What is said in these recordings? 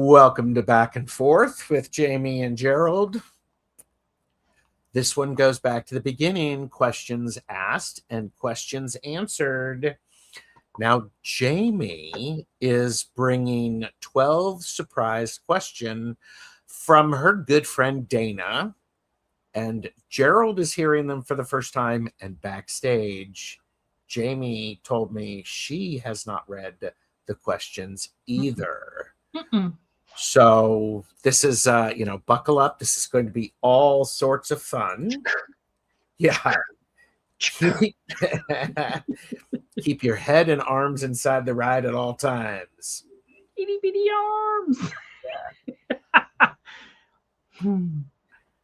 Welcome to Back and Forth with Jaime and Gerald. This one goes back to the beginning, questions asked and questions answered. Now, Jaime is bringing 12 surprise questions from her good friend Dana, and Gerald is hearing them for the first time. And backstage, Jaime told me she has not read the questions either. Mm-mm. So this is, buckle up. This is going to be all sorts of fun. Yeah. Keep your head and arms inside the ride at all times. Itty bitty arms.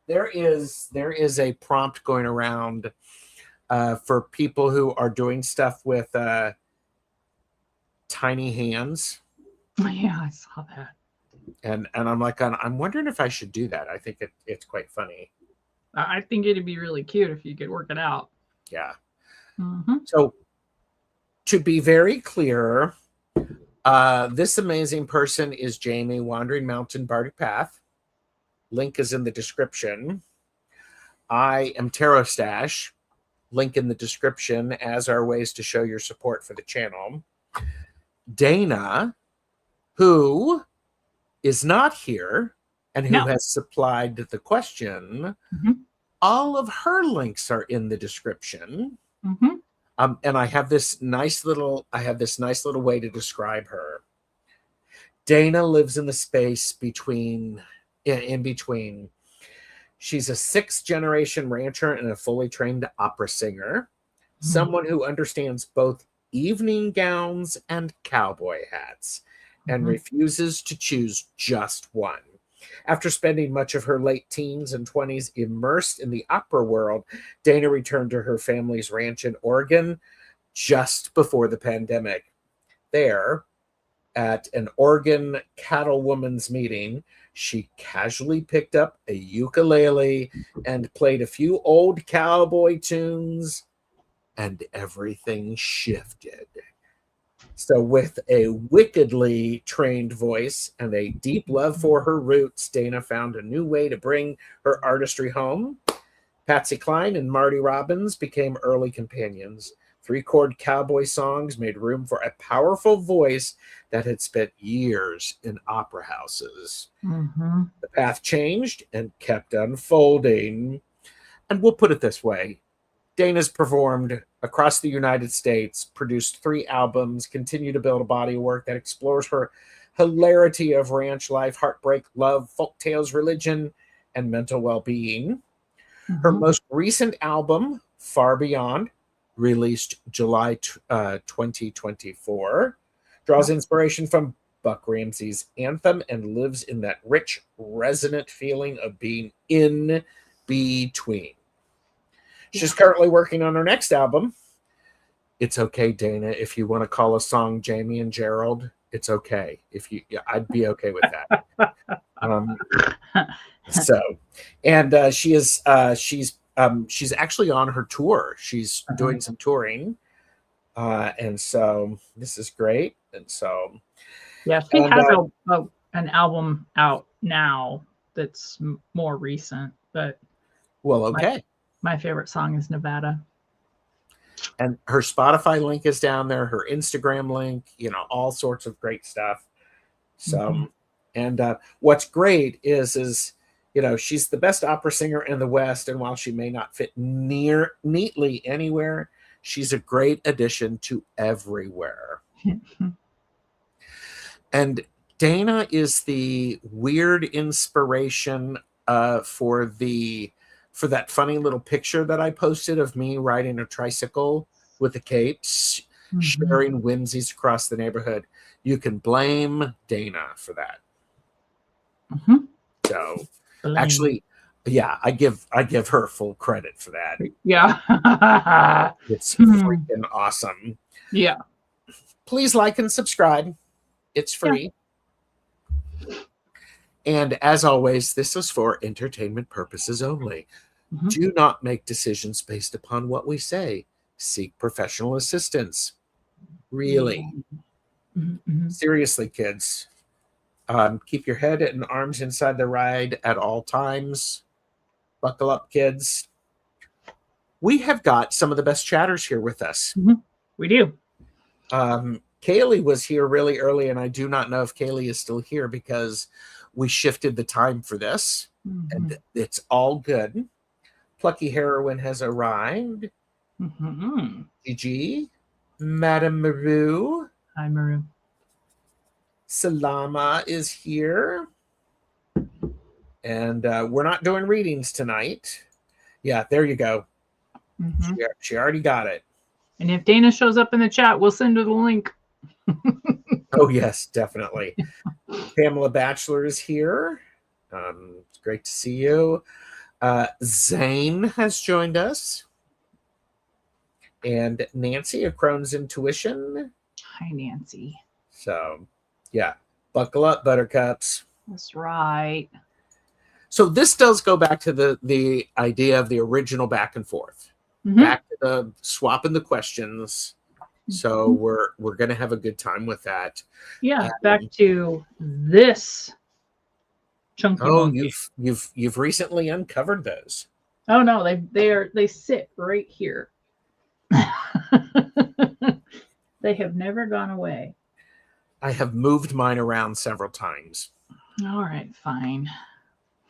There is a prompt going around for people who are doing stuff with tiny hands. Yeah, I saw that. And I'm like, I'm wondering if I should do that. I think it's quite funny. I think it'd be really cute if you could work it out. Yeah. Mm-hmm. So to be very clear, this amazing person is Jaime, Wandering Mountain Bardic Path. Link is in the description. I am TarotStache. Link in the description, as are ways to show your support for the channel. Dana, who is not here and who has supplied the question, all of her links are in the description. And I have this nice little way to describe her. Dana lives in the space in between. She's a 6th generation rancher and a fully trained opera singer, someone who understands both evening gowns and cowboy hats, and refuses to choose just one. After spending much of her late teens and 20s immersed in the opera world, Dana returned to her family's ranch in Oregon just before the pandemic. There, at an Oregon cattlewoman's meeting, she casually picked up a ukulele and played a few old cowboy tunes, and everything shifted. So with a wickedly trained voice and a deep love for her roots, Dana found a new way to bring her artistry home. Patsy Cline and Marty Robbins became early companions. 3-chord cowboy songs made room for a powerful voice that had spent years in opera houses. The path changed and kept unfolding. And we'll put it this way. Dana's performed across the United States, produced 3 albums, continue to build a body of work that explores her hilarity of ranch life, heartbreak, love, folk tales, religion, and mental well-being. Her most recent album, Far Beyond, released July 2024, draws inspiration from Buck Ramsey's anthem and lives in that rich, resonant feeling of being in between. She's currently working on her next album. It's okay, Dana, if you want to call a song Jaime and Gerald, it's okay. I'd be okay with that. She's actually on her tour. She's doing some touring. And so this is great. And so yeah, she has an album out now that's more recent, but okay. My favorite song is Nevada. And her Spotify link is down there, her Instagram link, all sorts of great stuff. So, and what's great is she's the best opera singer in the West. And while she may not fit neatly anywhere, she's a great addition to everywhere. And Dana is the weird inspiration for the for that funny little picture that I posted of me riding a tricycle with a cape, sharing whimsies across the neighborhood. You can blame Dana for that. So actually, yeah, I give her full credit for that. Yeah. It's freaking awesome. Yeah. Please like and subscribe. It's free. Yeah. And as always, this is for entertainment purposes only. Do not make decisions based upon what we say. Seek professional assistance. Really. Seriously, kids. Keep your head and arms inside the ride at all times. Buckle up, kids. We have got some of the best chatters here with us. We do. Kaylee was here really early, and I do not know if Kaylee is still here because we shifted the time for this, and it's all good. Plucky Heroine has arrived. Gigi, Madame Maru. Hi, Maru. Salama is here. And we're not doing readings tonight. Yeah, there you go. She already got it. And if Dana shows up in the chat, we'll send her the link. Oh, yes, definitely. Pamela Batchelor is here. It's great to see you. Zane has joined us. And Nancy of Crohn's Intuition. Hi, Nancy. So, yeah, buckle up, buttercups. That's right. So this does go back to the idea of the original back and forth. Back to the swapping the questions. So we're going to have a good time with that. Yeah, back to this chunky. Oh, you've recently uncovered those. Oh no, they sit right here. They have never gone away. I have moved mine around several times. All right, fine.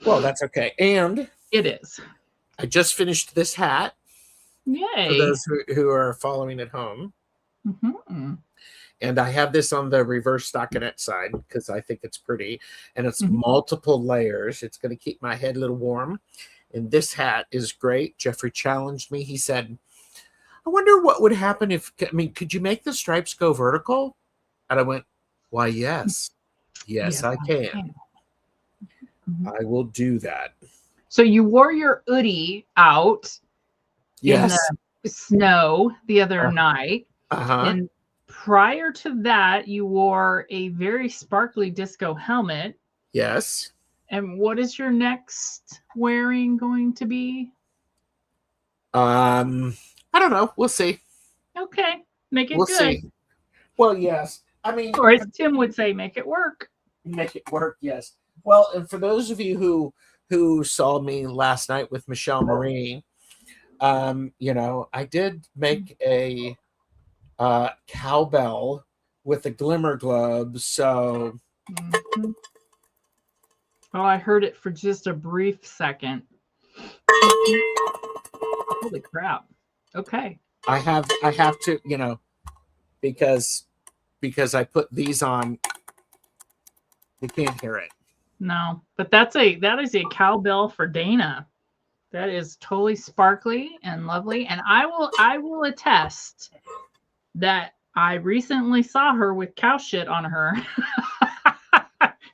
Well, that's okay. And it is. I just finished this hat. Yay. For those who are following at home. And I have this on the reverse stockinette side because I think it's pretty. And it's multiple layers. It's going to keep my head a little warm. And this hat is great. Jeffrey challenged me. He said, I wonder what would happen if, could you make the stripes go vertical? And I went, why, yes. Yes, I can. I will do that. So you wore your hoodie out in the snow the other night. And prior to that, you wore a very sparkly disco helmet. Yes. And what is your next wearing going to be? I don't know. We'll see. Okay. Make it we'll good. See. Well, yes. Or as Tim would say, make it work. Make it work, yes. Well, and for those of you who saw me last night with Michelle Marie, I did make a cowbell with a glimmer globe. So, oh, I heard it for just a brief second. Holy crap! Okay, I have to, because I put these on. You can't hear it. No, but that is a cowbell for Dana. That is totally sparkly and lovely, and I will attest that I recently saw her with cow shit on her.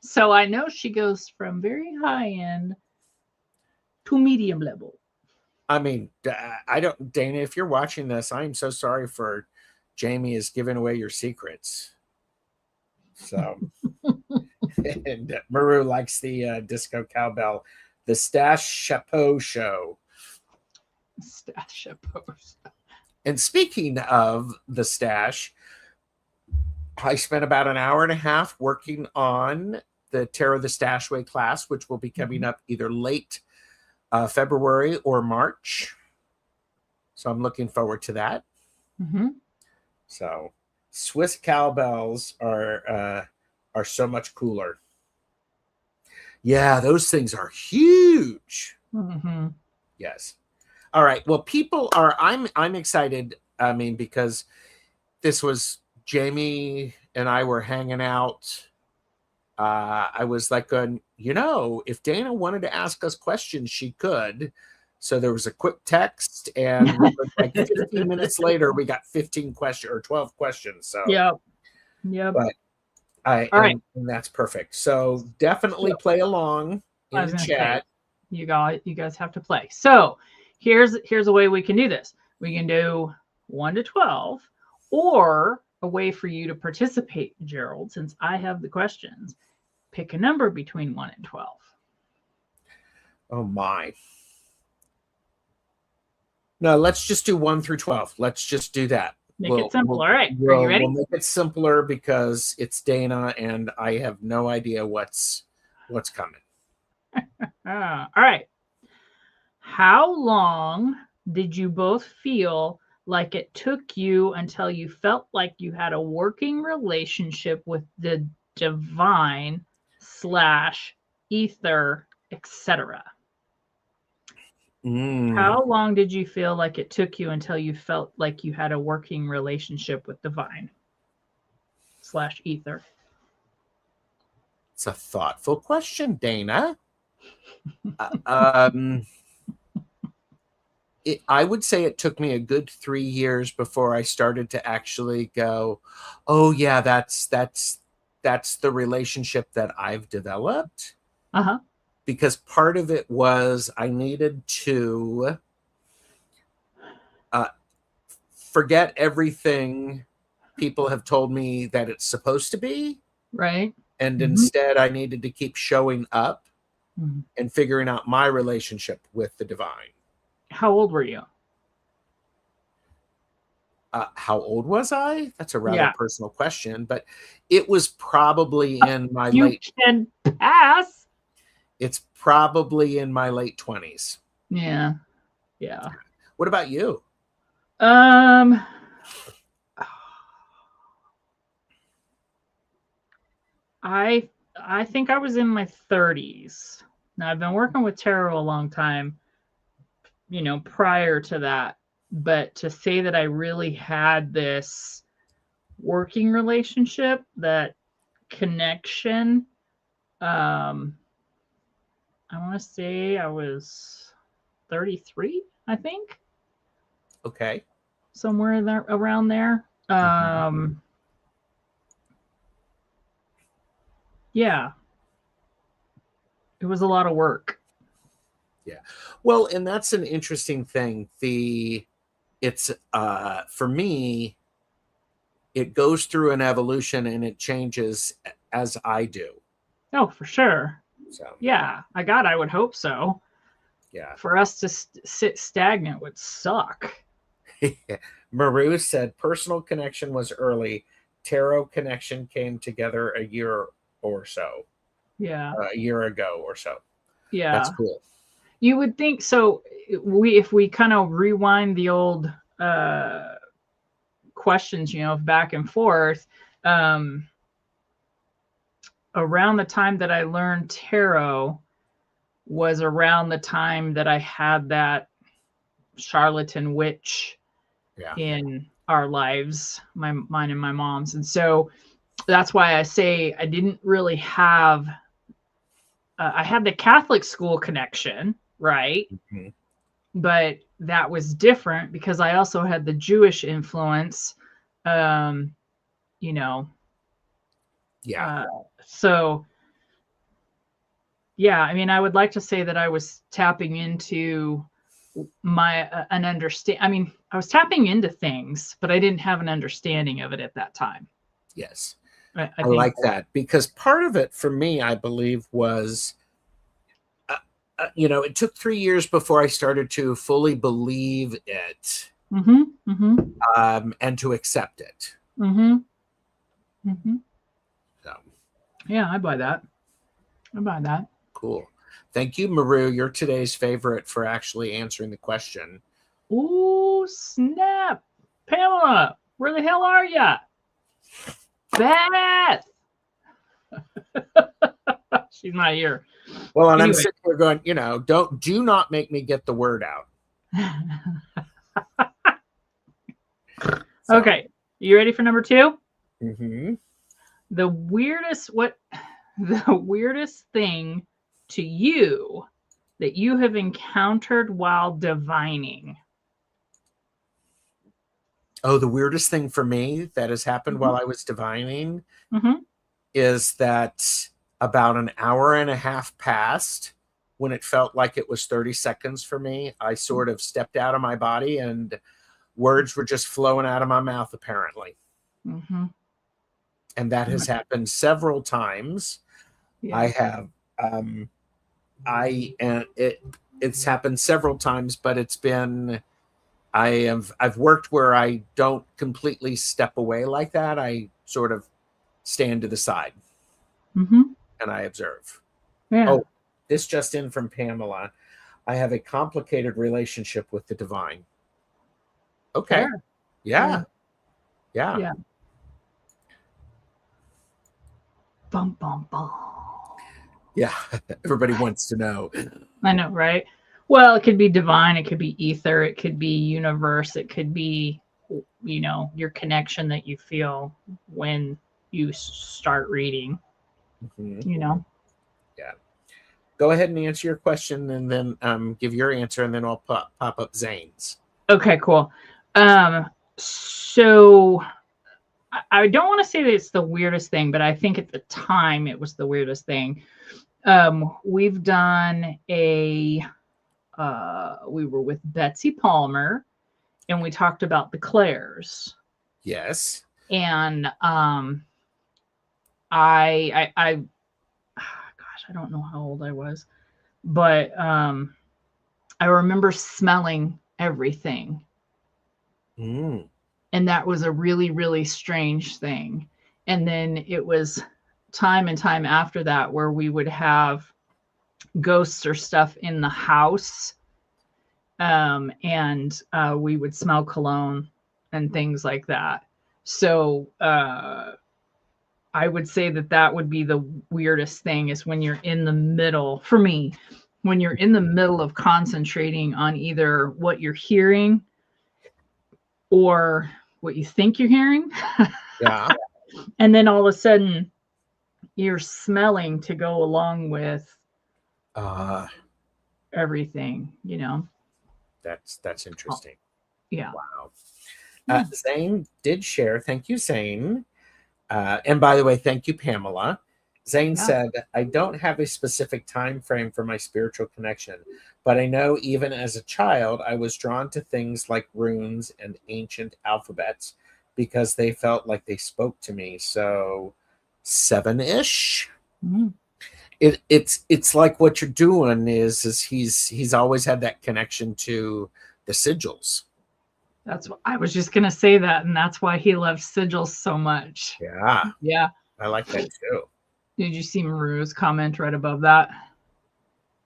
So I know she goes from very high end to medium level. Dana, if you're watching this, I am so sorry for Jamie is giving away your secrets. So, and Maru likes the disco cowbell, the Stash Chapeau Show. Stash Chapeau Show. And speaking of the stash, I spent about an hour and a half working on the Tarot the Stash Way class, which will be coming up either late February or March. So I'm looking forward to that. So Swiss cowbells are so much cooler. Yeah, those things are huge. Yes. All right. Well, I'm excited. Because this was Jamie and I were hanging out. I was like, if Dana wanted to ask us questions, she could. So there was a quick text, and we were like 15 minutes later, we got 15 questions or 12 questions. So, Yep. Yep. but All right. and that's perfect. So definitely So, play along I in was the gonna say, chat. you guys have to play. So here's a way we can do this. We can do 1 to 12, or a way for you to participate, Gerald, since I have the questions. Pick a number between 1 and 12. Oh my. No, let's just do 1 through 12. Let's just do that. Make it simple. All right. Are you ready? We'll make it simpler because it's Dana and I have no idea what's coming. All right. How long did you both feel like it took you until you felt like you had a working relationship with the divine / ether, etc.? How long did you feel like it took you until you felt like you had a working relationship with divine / ether? It's a thoughtful question, Dana. I would say it took me a good 3 years before I started to actually go, oh yeah, that's the relationship that I've developed. Uh-huh. Because part of it was I needed to forget everything people have told me that it's supposed to be. Right. And instead I needed to keep showing up and figuring out my relationship with the divine. How old were you? How old was I? That's a rather personal question, but it was probably in my late. You can pass. It's probably in my late 20s. Yeah. Yeah. What about you? I think I was in my 30s. Now I've been working with tarot a long time, prior to that. But to say that I really had this working relationship, that connection, I want to say I was 33, I think. Okay. Somewhere there, around there. Yeah. It was a lot of work. Yeah. Well, and that's an interesting thing. It's for me, it goes through an evolution and it changes as I do. Oh, for sure. So yeah, I would hope so. Yeah. For us to sit stagnant would suck. Maru said personal connection was early. Tarot connection came together a year or so. Yeah. A year ago or so. Yeah. That's cool. You would think so. If we kind of rewind the old questions, back and forth, around the time that I learned tarot was around the time that I had that charlatan witch in our lives, mine and my mom's. And so that's why I say I didn't really have, I had the Catholic school connection, right? But that was different because I also had the Jewish influence, so yeah, I mean, I would like to say that I was tapping into my an understand. I mean, I was tapping into things, but I didn't have an understanding of it at that time. Yes, I like that because part of it for me, I believe, was, it took 3 years before I started to fully believe it, and to accept it. So, yeah, I buy that. Cool. Thank you, Maru. You're today's favorite for actually answering the question. Ooh, snap. Pamela, where the hell are ya? Beth! She's not here. Well, and anyway. I'm sitting here going, do not make me get the word out. So. Okay. You ready for number 2? The weirdest thing to you that you have encountered while divining. Oh, the weirdest thing for me that has happened while I was divining is that about an hour and a half passed when it felt like it was 30 seconds for me. I sort of stepped out of my body and words were just flowing out of my mouth, apparently. And that has happened several times. Yeah. I have, it's happened several times, but it's been, I've worked where I don't completely step away like that. I sort of stand to the side and I observe. Yeah. Oh, this just in from Pamela. I have a complicated relationship with the divine. Okay. Fair. Yeah. Yeah. Bum, bum, bum. Yeah. Everybody wants to know. I know, right? Well, it could be divine, it could be ether, it could be universe, it could be, you know, your connection that you feel when you start reading, you know? Yeah. Go ahead and answer your question and then give your answer, and then I'll pop up Zane's. Okay, cool. So I don't want to say that it's the weirdest thing, but I think at the time it was the weirdest thing. We've done we were with Betsy Palmer and we talked about the Claires. Yes. And I gosh, I don't know how old I was, but I remember smelling everything. And that was a really, really strange thing. And then it was time and time after that where we would have ghosts or stuff in the house. And we would smell cologne and things like that. So I would say that that would be the weirdest thing, is when you're in the middle, for me, when you're in the middle of concentrating on either what you're hearing or what you think you're hearing. Yeah. And then all of a sudden you're smelling to go along with everything, you know. That's interesting. Yeah. Wow. Zane did share. Thank you, Zane. And by the way, thank you, Pamela. Zane said, I don't have a specific time frame for my spiritual connection, but I know even as a child, I was drawn to things like runes and ancient alphabets because they felt like they spoke to me. So 7-ish. It's like what you're doing is he's always had that connection to the sigils. That's what I was just gonna say that, and that's why he loves sigils so much. Yeah. I like that too. Did you see Maru's comment right above that?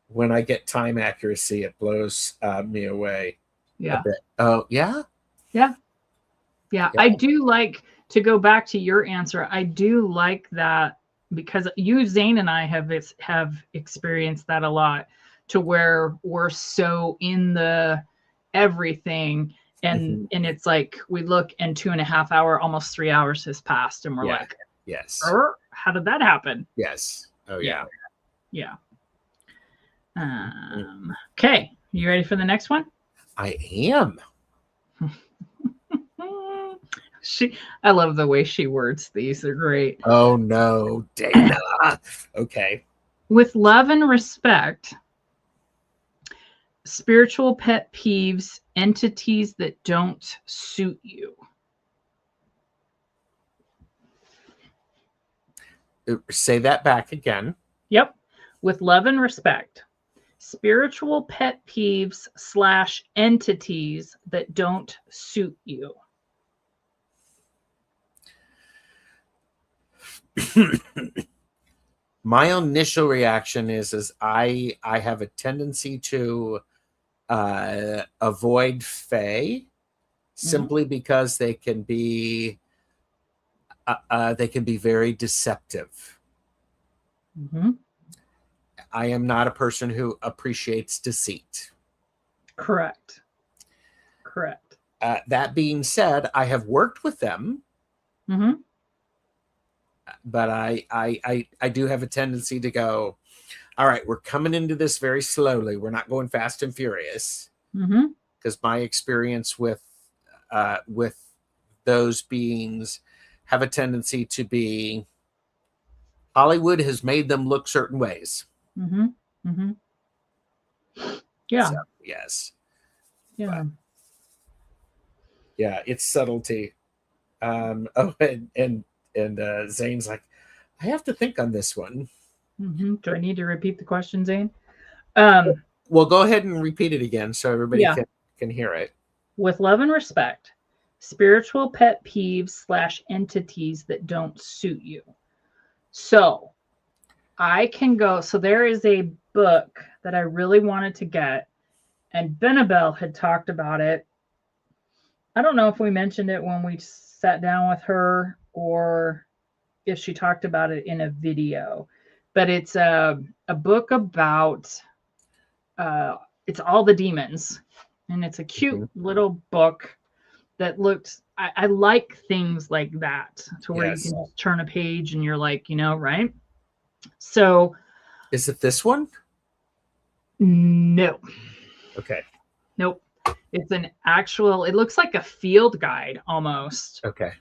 When I get time accuracy, it blows me away. Yeah. A bit. Oh, yeah. I do like, to go back to your answer, I do like that, because you, Zane, and I have experienced that a lot, to where we're so in the everything, and it's like we look and 2.5 hours, almost 3 hours has passed, and we're like, yes, how did that happen? Yes. Oh yeah. Okay, you ready for the next one? I am. I love the way she words these. They're great. Oh no, Dana. Okay. With love and respect, spiritual pet peeves, entities that don't suit you. Say that back again. Yep. With love and respect, spiritual pet peeves / entities that don't suit you. My initial reaction is I have a tendency to avoid fae simply because they can be very deceptive. I am not a person who appreciates deceit. Correct. That being said, I have worked with them. But I do have a tendency to go, All right, we're coming into this very slowly. We're not going fast and furious, because my experience with those beings have a tendency to be, Hollywood has made them look certain ways. Yeah. So, yes. Yeah. But, yeah, it's subtlety. Oh, and Zane's like, I have to think on this one. Do I need to repeat the question, Zane? Well, go ahead and repeat it again so everybody can hear it. With love and respect, spiritual pet peeves / entities that don't suit you. So I can go. So there is a book that I really wanted to get, and Benabel had talked about it. I don't know if we mentioned it when we sat down with her or if she talked about it in a video, but it's a book about it's all the demons, and it's a cute little book that looks, I like things like that, to where you can just turn a page and you're like, right? So is it this one? No. Okay. Nope. It's an actual, it looks like a field guide almost. Okay.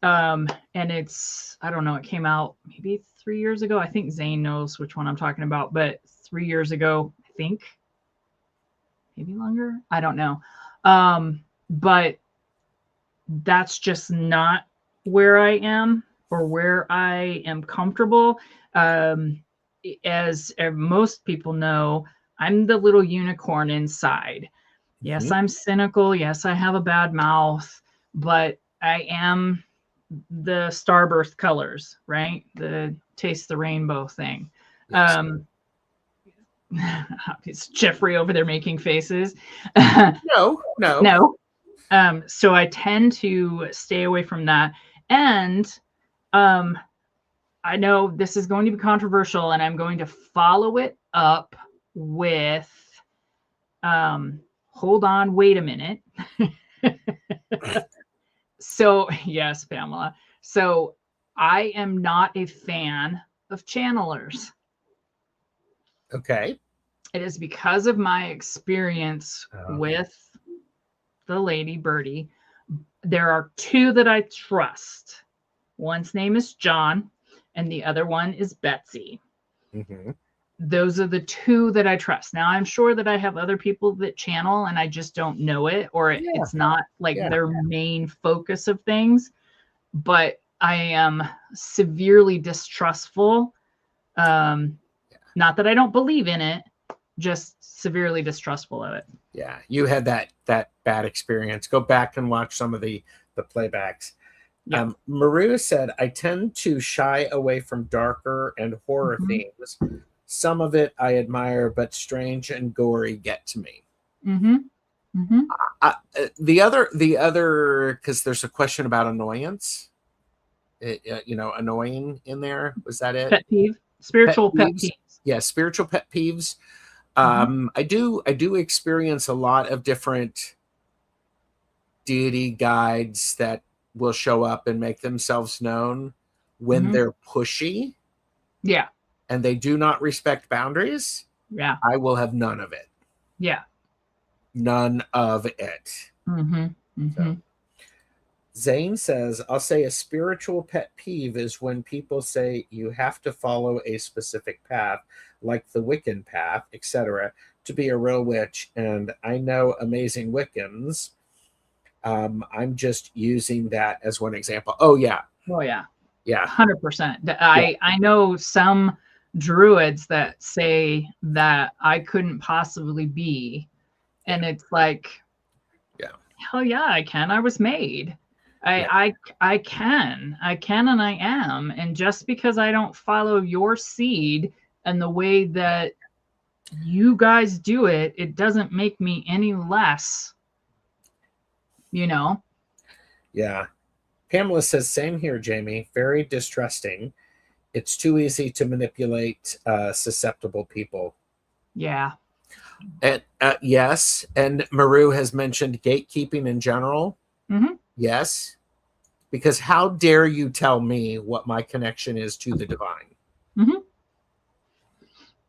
And it's, I don't know, it came out maybe 3 years ago. I think Zane knows which one I'm talking about, but 3 years ago, I think. Maybe longer. I don't know. But that's just not where I am or where I am comfortable. As most people know, I'm the little unicorn inside. Yes, I'm cynical. Yes, I have a bad mouth, but I am the starburst colors, right? The taste the rainbow thing. Yes. It's Jeffrey over there making faces. No. So I tend to stay away from that. And I know this is going to be controversial, and I'm going to follow it up with hold on, wait a minute. So, yes, Pamela. So I am not a fan of channelers. Okay. It is because of my experience with the lady Birdie. There are two that I trust. One's name is John, and the other one is Betsy. Those are the two that I trust. Now, I'm sure that I have other people that channel and I just don't know it, or it's not like their main focus of things, but I am severely distrustful. Not that I don't believe in it, just severely distrustful of it. Yeah, you had that bad experience. Go back and watch some of the playbacks. Yeah. Maru said, I tend to shy away from darker and horror themes. Some of it I admire, but strange and gory get to me. The other, because there's a question about annoyance. Annoying in there. Was that it? Pet peeve. Spiritual pet peeves. Yeah, spiritual pet peeves. I do experience a lot of different deity guides that will show up and make themselves known when they're pushy. Yeah. And they do not respect boundaries. Yeah. I will have none of it. Yeah. None of it. So. Zane says, I'll say a spiritual pet peeve is when people say you have to follow a specific path, like the Wiccan path, etc., to be a real witch. And I know amazing Wiccans. I'm just using that as one example. Oh, yeah. Oh, yeah. Yeah. 100%. I know some druids that say that I couldn't possibly be. And it's like, hell yeah, I can. I was made. I can and I am. And just because I don't follow your seed and the way that you guys do it, it doesn't make me any less, Yeah. Pamela says, same here, Jamie. Very distrusting. It's too easy to manipulate susceptible people. Yeah. And yes. And Maru has mentioned gatekeeping in general. Yes. Because how dare you tell me what my connection is to the divine?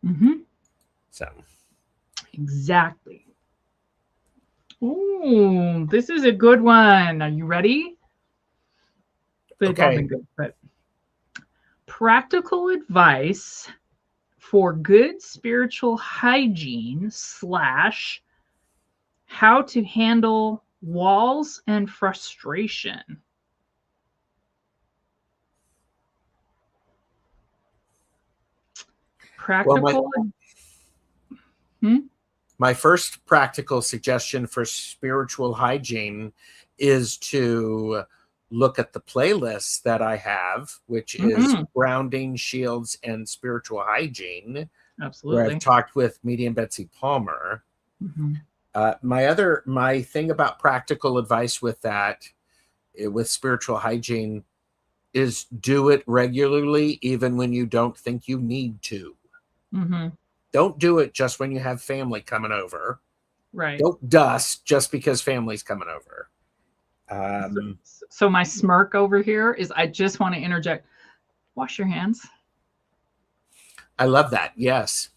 Mm-hmm. So Exactly. Ooh, this is a good one. Are you ready? They've all okay. been good, but practical advice for good spiritual hygiene slash how to handle walls and frustration. Well, Practical. my first practical suggestion for spiritual hygiene is to look at the playlists that I have, which is Mm-hmm. grounding, shields, and spiritual hygiene, where I've Absolutely. talked with Medium Betsy Palmer. Mm-hmm. My thing about practical advice with that, with spiritual hygiene, is do it regularly, even when you don't think you need to. Mm-hmm. Don't do it just when you have family coming over. Right. Don't dust just because family's coming over. So my smirk over here is I just want to interject. Wash your hands. I love that. Yes.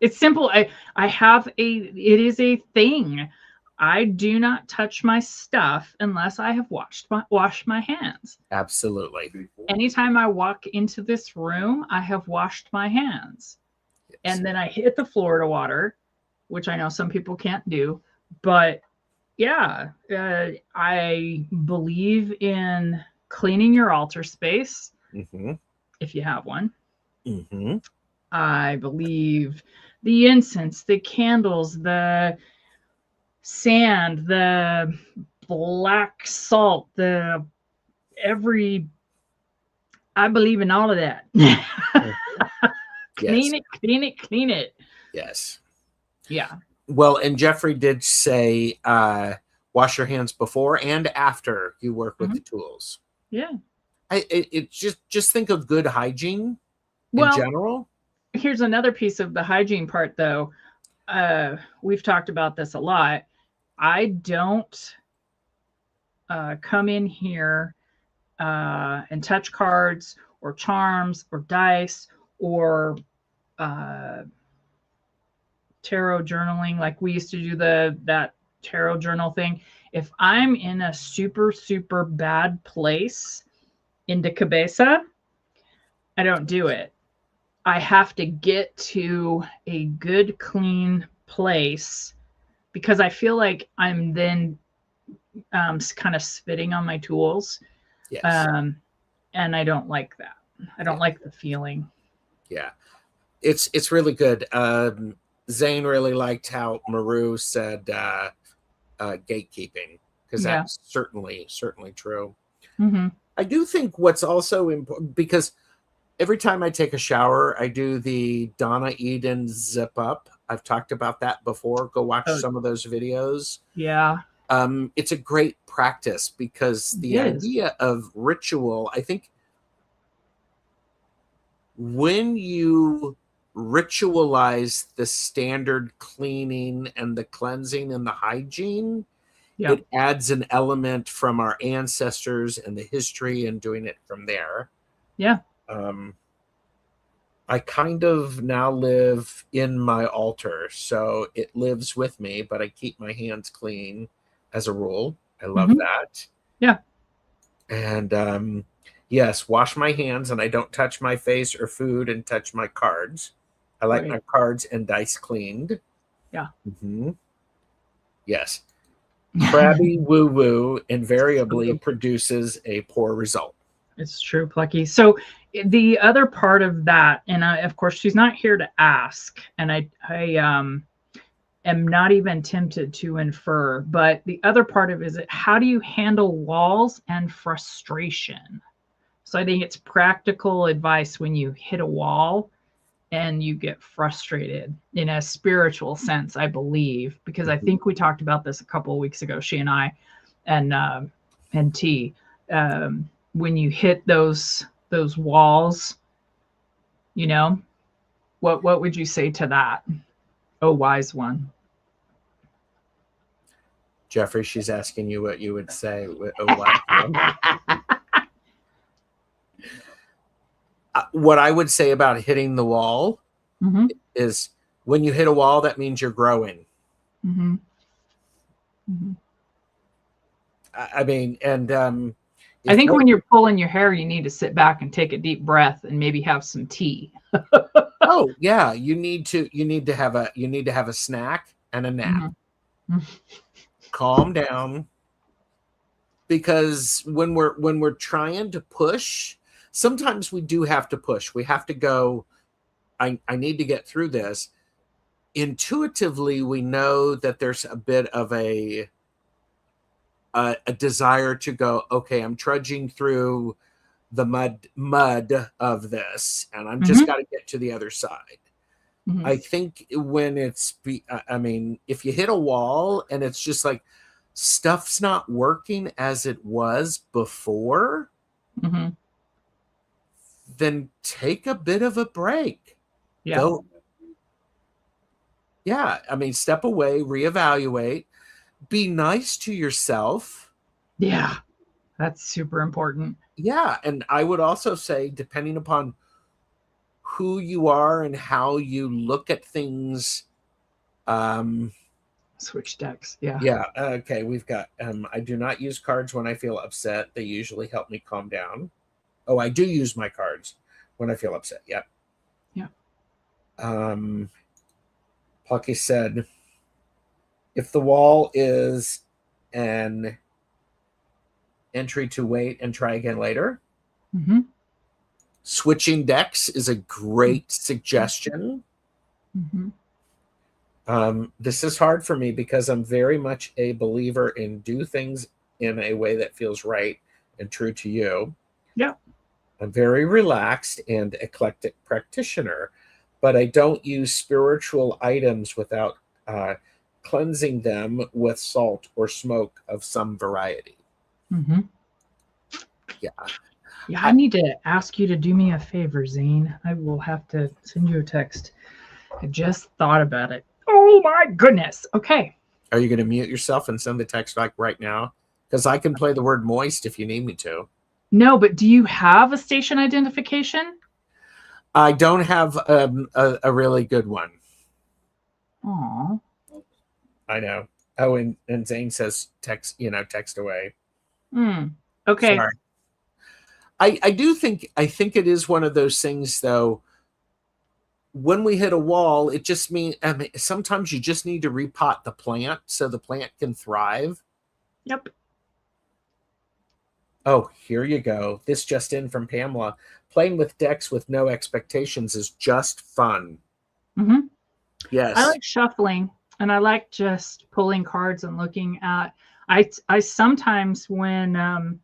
It's simple. I have it is a thing. I do not touch my stuff unless I have washed my hands. Absolutely. Anytime I walk into this room, I have washed my hands. Yes. And then I hit the Florida water, which I know some people can't do, but yeah, I believe in cleaning your altar space Mm-hmm. if you have one. Mm-hmm. I believe the incense, the candles, the sand, the black salt, the every I believe in all of that. Clean Yes. it, clean it, clean it. Yes. Yeah. Well, and Jeffrey did say wash your hands before and after you work with the tools. Yeah. It just think of good hygiene in Well, general. here's another piece of the hygiene part, though. We've talked about this a lot. I don't come in here and touch cards or charms or dice or uh, tarot journaling like we used to do that tarot journal thing. If I'm in a super bad place into cabeza, I don't do it. I have to get to a good clean place because I feel like I'm then kind of spitting on my tools. Yes. And I don't like that. I don't like the feeling. Yeah. It's really good. Zane really liked how Maru said gatekeeping, because that's certainly true. Mm-hmm. I do think what's also important, because every time I take a shower, I do the Donna Eden zip up. I've talked about that before. Go watch some of those videos. Yeah. It's a great practice because the idea of ritual, I think when you ritualize the standard cleaning and the cleansing and the hygiene, it adds an element from our ancestors and the history and doing it from there. Yeah. I kind of now live in my altar, so it lives with me, but I keep my hands clean as a rule. I love that. Yeah. And yes, wash my hands, and I don't touch my face or food and touch my cards. I like my cards and dice cleaned. Yeah. Mm-hmm. Yes. Crabby woo-woo invariably produces a poor result. It's true, Plucky. So the other part of that, and of course she's not here to ask, and I am not even tempted to infer, but the other part of it is how do you handle walls and frustration? So I think it's practical advice when you hit a wall and you get frustrated in a spiritual sense, I believe, because I think we talked about this a couple of weeks ago, she and I, and T. When you hit those walls, you know, what would you say to that? Oh, wise one. Jeffrey, she's asking you what you would say. Oh, wise one. What I would say about hitting the wall Mm-hmm. is when you hit a wall, that means you're growing. Mm-hmm. Mm-hmm. I mean, and I think when you're pulling your hair, you need to sit back and take a deep breath and maybe have some tea. oh yeah, you need to have a snack and a nap. Mm-hmm. Calm down, because when we're trying to push, sometimes we do have to push. We have to go, I need to get through this. Intuitively, we know that there's a bit of a desire to go, okay, I'm trudging through the mud of this, and I'm just got to get to the other side. Mm-hmm. I think when I mean, if you hit a wall and it's just like stuff's not working as it was before, Mm-hmm. then take a bit of a break. Yeah. Go. Yeah. I mean, step away, reevaluate, be nice to yourself. Yeah. That's super important. Yeah. And I would also say, depending upon who you are and how you look at things, switch decks. Yeah. Yeah. Okay. We've got, I do not use cards when I feel upset. They usually help me calm down. Oh, I do use my cards when I feel upset. Yep. Yeah. Plucky said, if the wall is an entry to wait and try again later, Mm-hmm. switching decks is a great suggestion. Mm-hmm. This is hard for me because I'm very much a believer in do things in a way that feels right and true to you. Yeah. I'm very relaxed and eclectic practitioner, but I don't use spiritual items without cleansing them with salt or smoke of some variety. Mm-hmm. Yeah. Yeah, I need to ask you to do me a favor, Zane. I will have to send you a text. I just thought about it. Oh my goodness. Okay. Are you going to mute yourself and send the text like right now? Because I can play the word moist if you need me to. No, but do you have a station identification? I don't have a really good one. Aw. I know. Oh, and Zane says text away. Okay. Sorry. I think it is one of those things though. When we hit a wall, it just means, I mean, sometimes you just need to repot the plant so the plant can thrive. Yep. Oh, here you go. This just in from Pamela. Playing with decks with no expectations is just fun. Mm-hmm. Yes. I like shuffling, and I like just pulling cards and looking at. I sometimes, when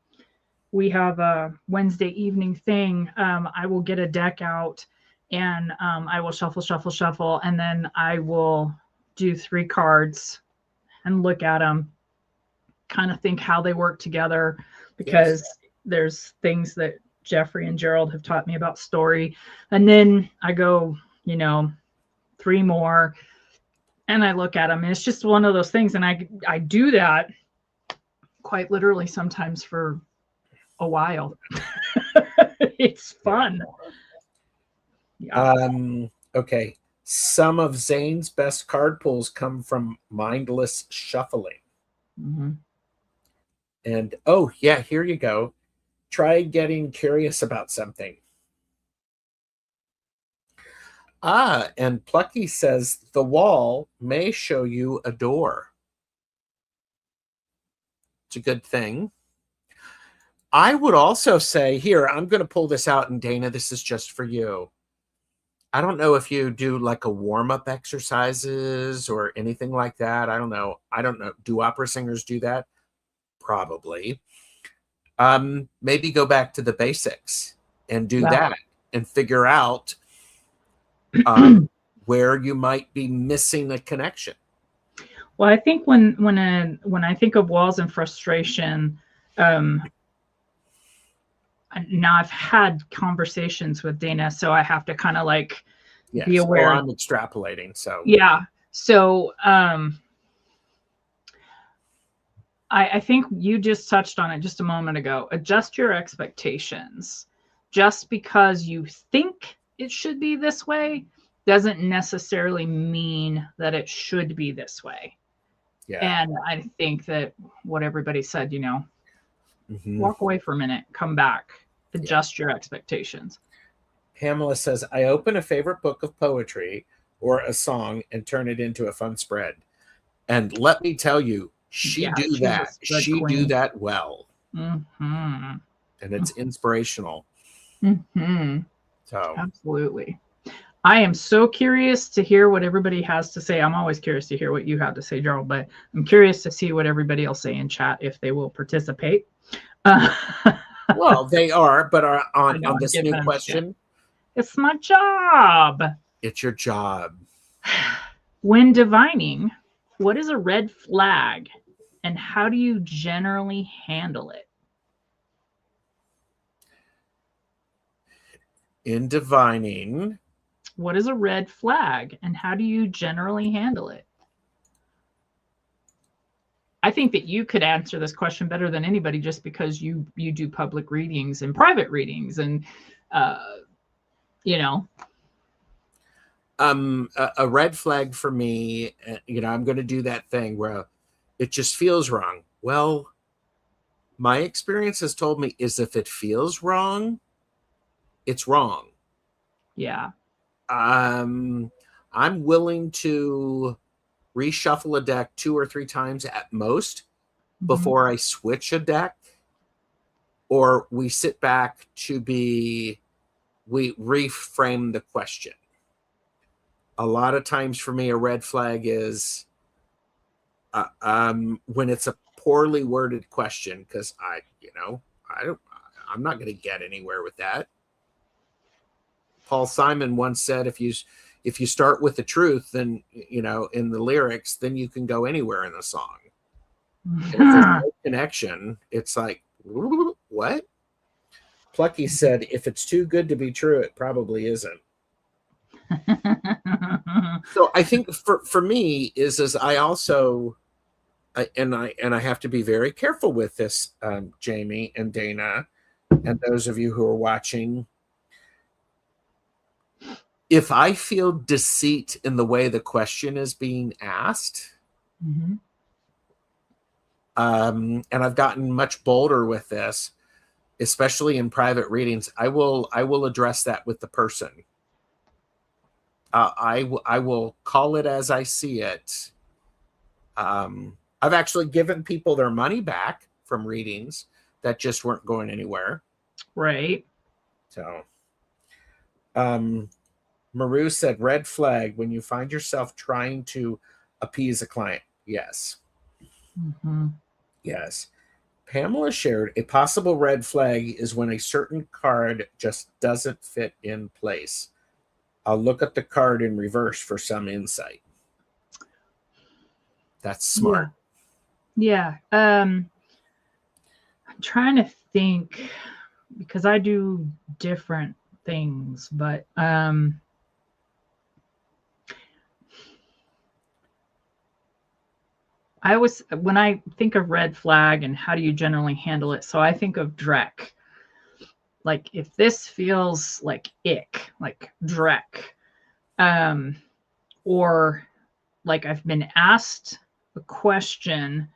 we have a Wednesday evening thing, I will get a deck out and I will shuffle, and then I will do 3 cards and look at them, kind of think how they work together, because there's things that Jeffrey and Gerald have taught me about story. And then I go, 3 more and I look at them, and it's just one of those things. And I do that quite literally sometimes for a while. It's fun. Yeah. Okay. Some of Zane's best card pulls come from mindless shuffling. Mm-hmm. And oh yeah, here you go. Try getting curious about something. And Plucky says the wall may show you a door. It's a good thing. I would also say here, I'm going to pull this out, and Dana, this is just for you. I don't know if you do like a warm-up exercises or anything like that. I don't know. Do opera singers do that? Probably. Maybe go back to the basics and do that and figure out where you might be missing a connection. Well, I think when I think of walls and frustration, now I've had conversations with Dana, so I have to kind of like be aware. Well, I'm extrapolating, so yeah. So I think you just touched on it just a moment ago. Adjust your expectations. Just because you think it should be this way doesn't necessarily mean that it should be this way. Yeah. And I think that what everybody said, Mhm. walk away for a minute, come back, adjust your expectations. Pamela says, I open a favorite book of poetry or a song and turn it into a fun spread. And let me tell you, she do that. She do that well. Mm-hmm. And it's inspirational. Mm-hmm. So Absolutely. I am so curious to hear what everybody has to say. I'm always curious to hear what you have to say, Gerald, but I'm curious to see what everybody will say in chat if they will participate. well, they are, but on this new question, it's my job. It's your job. When divining, what is a red flag and how do you generally handle it? In divining, what is a red flag and how do you generally handle it? I think that you could answer this question better than anybody just because you do public readings and private readings and a red flag for me, I'm going to do that thing where it just feels wrong. Well, my experience has told me is if it feels wrong, it's wrong. Yeah. I'm willing to reshuffle a deck 2 or 3 times at most before I switch a deck, or we sit back we reframe the question. A lot of times for me, a red flag is when it's a poorly worded question, because I'm not going to get anywhere with that. Paul Simon once said, if you start with the truth, then in the lyrics, then you can go anywhere in the song. And if there's no connection, it's like, what? Plucky said, if it's too good to be true, it probably isn't. So I think for me is I also and I have to be very careful with this, Jamie and Dana, and those of you who are watching. If I feel deceit in the way the question is being asked, and I've gotten much bolder with this, especially in private readings, I will address that with the person. I will call it as I see it. I've actually given people their money back from readings that just weren't going anywhere. Right. So, Maru said, red flag when you find yourself trying to appease a client. Yes. Yes. Pamela shared, a possible red flag is when a certain card just doesn't fit in place. I'll look at the card in reverse for some insight. That's smart. Yeah. I'm trying to think because I do different things, but when I think of red flag and how do you generally handle it, so I think of dreck. Like if this feels like ick, like dreck, or like I've been asked a question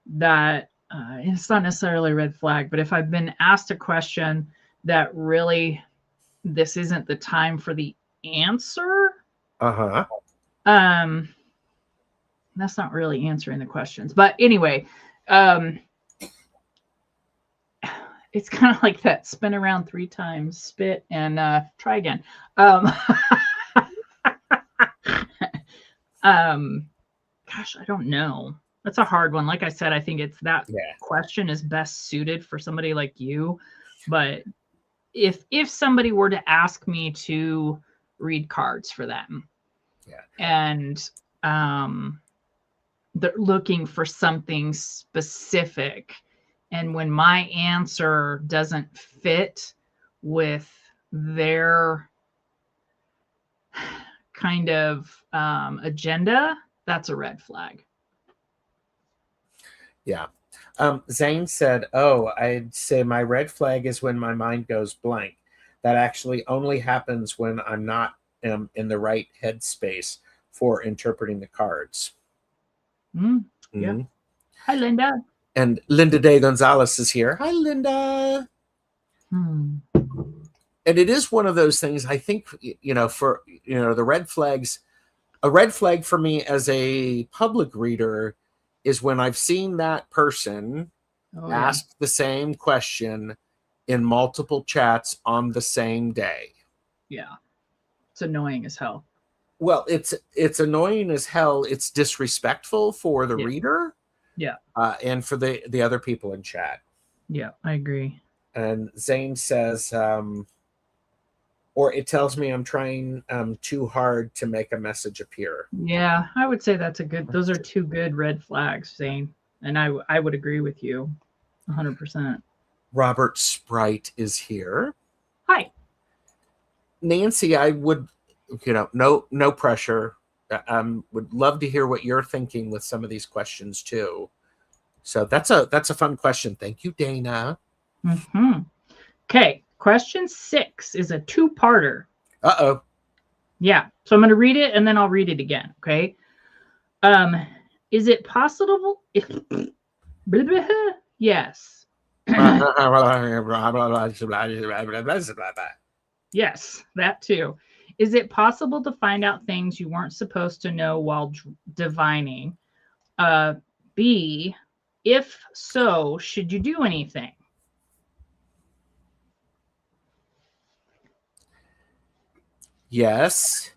that it's not necessarily a red flag, but if I've been asked a question that really this isn't the time for the answer, that's not really answering the questions. But anyway, it's kind of like that spin around 3 times, spit, and try again. Gosh, I don't know. That's a hard one. Like I said, I think it's that question is best suited for somebody like you. But if somebody were to ask me to read cards for them, and they're looking for something specific, and when my answer doesn't fit with their kind of agenda, that's a red flag. Yeah. Zane said, I'd say my red flag is when my mind goes blank. That actually only happens when I'm not am in the right headspace for interpreting the cards. Yeah. Mhm. Hi, Linda. And Linda Day Gonzalez is here. Hi, Linda. And it is one of those things, I think, for, the red flags, a red flag for me as a public reader is when I've seen that person ask the same question in multiple chats on the same day. Yeah. It's annoying as hell. Well, it's annoying as hell. It's disrespectful for the reader. Yeah. And for the other people in chat. Yeah, I agree. And Zane says, or it tells me I'm trying too hard to make a message appear. Yeah, I would say those are two good red flags, Zane. And I would agree with you 100%. Robert Sprite is here. Hi. Nancy, I would, no pressure. Would love to hear what you're thinking with some of these questions too. So that's a fun question. Thank you, Dana. Okay, question 6 is a two-parter. Uh-oh. Yeah, so I'm going to read it and then I'll read it again. Okay. Is it possible? Yes. Yes, that too. Is it possible to find out things you weren't supposed to know while divining? B, if so, should you do anything? Yes.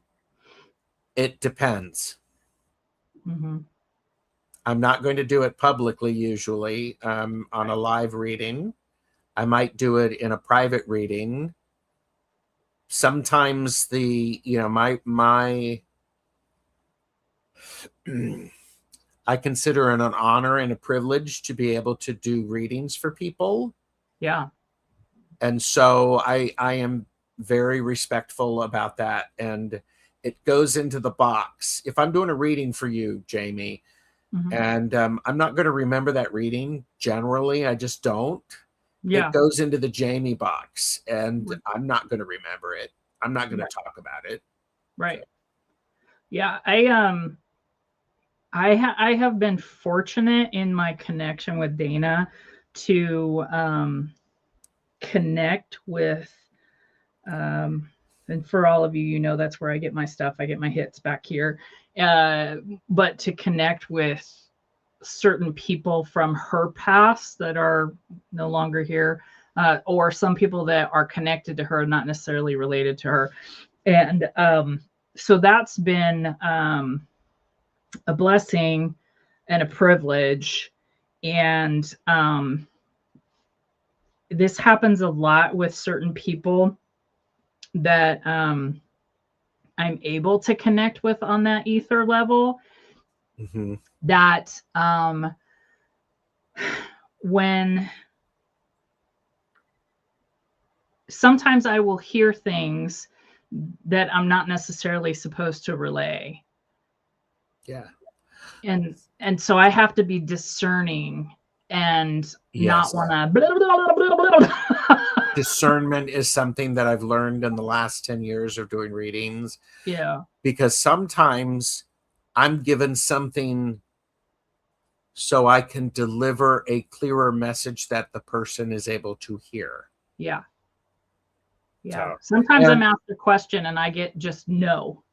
It depends. I'm not going to do it publicly usually on a live reading. I might do it in a private reading. Sometimes my I consider it an honor and a privilege to be able to do readings for people. Yeah. And so I am very respectful about that. And it goes into the box. If I'm doing a reading for you, Jamie, and I'm not going to remember that reading generally, I just don't. Yeah. It goes into the Jamie box, and I'm not going to remember it. I'm not going to talk about it. Right. So. Yeah, I have been fortunate in my connection with Dana to connect with, and for all of you, that's where I get my stuff. I get my hits back here. But to connect with certain people from her past that are no longer here, or some people that are connected to her, not necessarily related to her. And so that's been a blessing and a privilege. And this happens a lot with certain people that I'm able to connect with on that ether level. That when sometimes I will hear things that I'm not necessarily supposed to relay. Yeah. And so I have to be discerning and not want to. Discernment is something that I've learned in the last 10 years of doing readings. Yeah. Because sometimes I'm given something so I can deliver a clearer message that the person is able to hear. Yeah. Yeah. So, sometimes I'm asked a question and I get just no.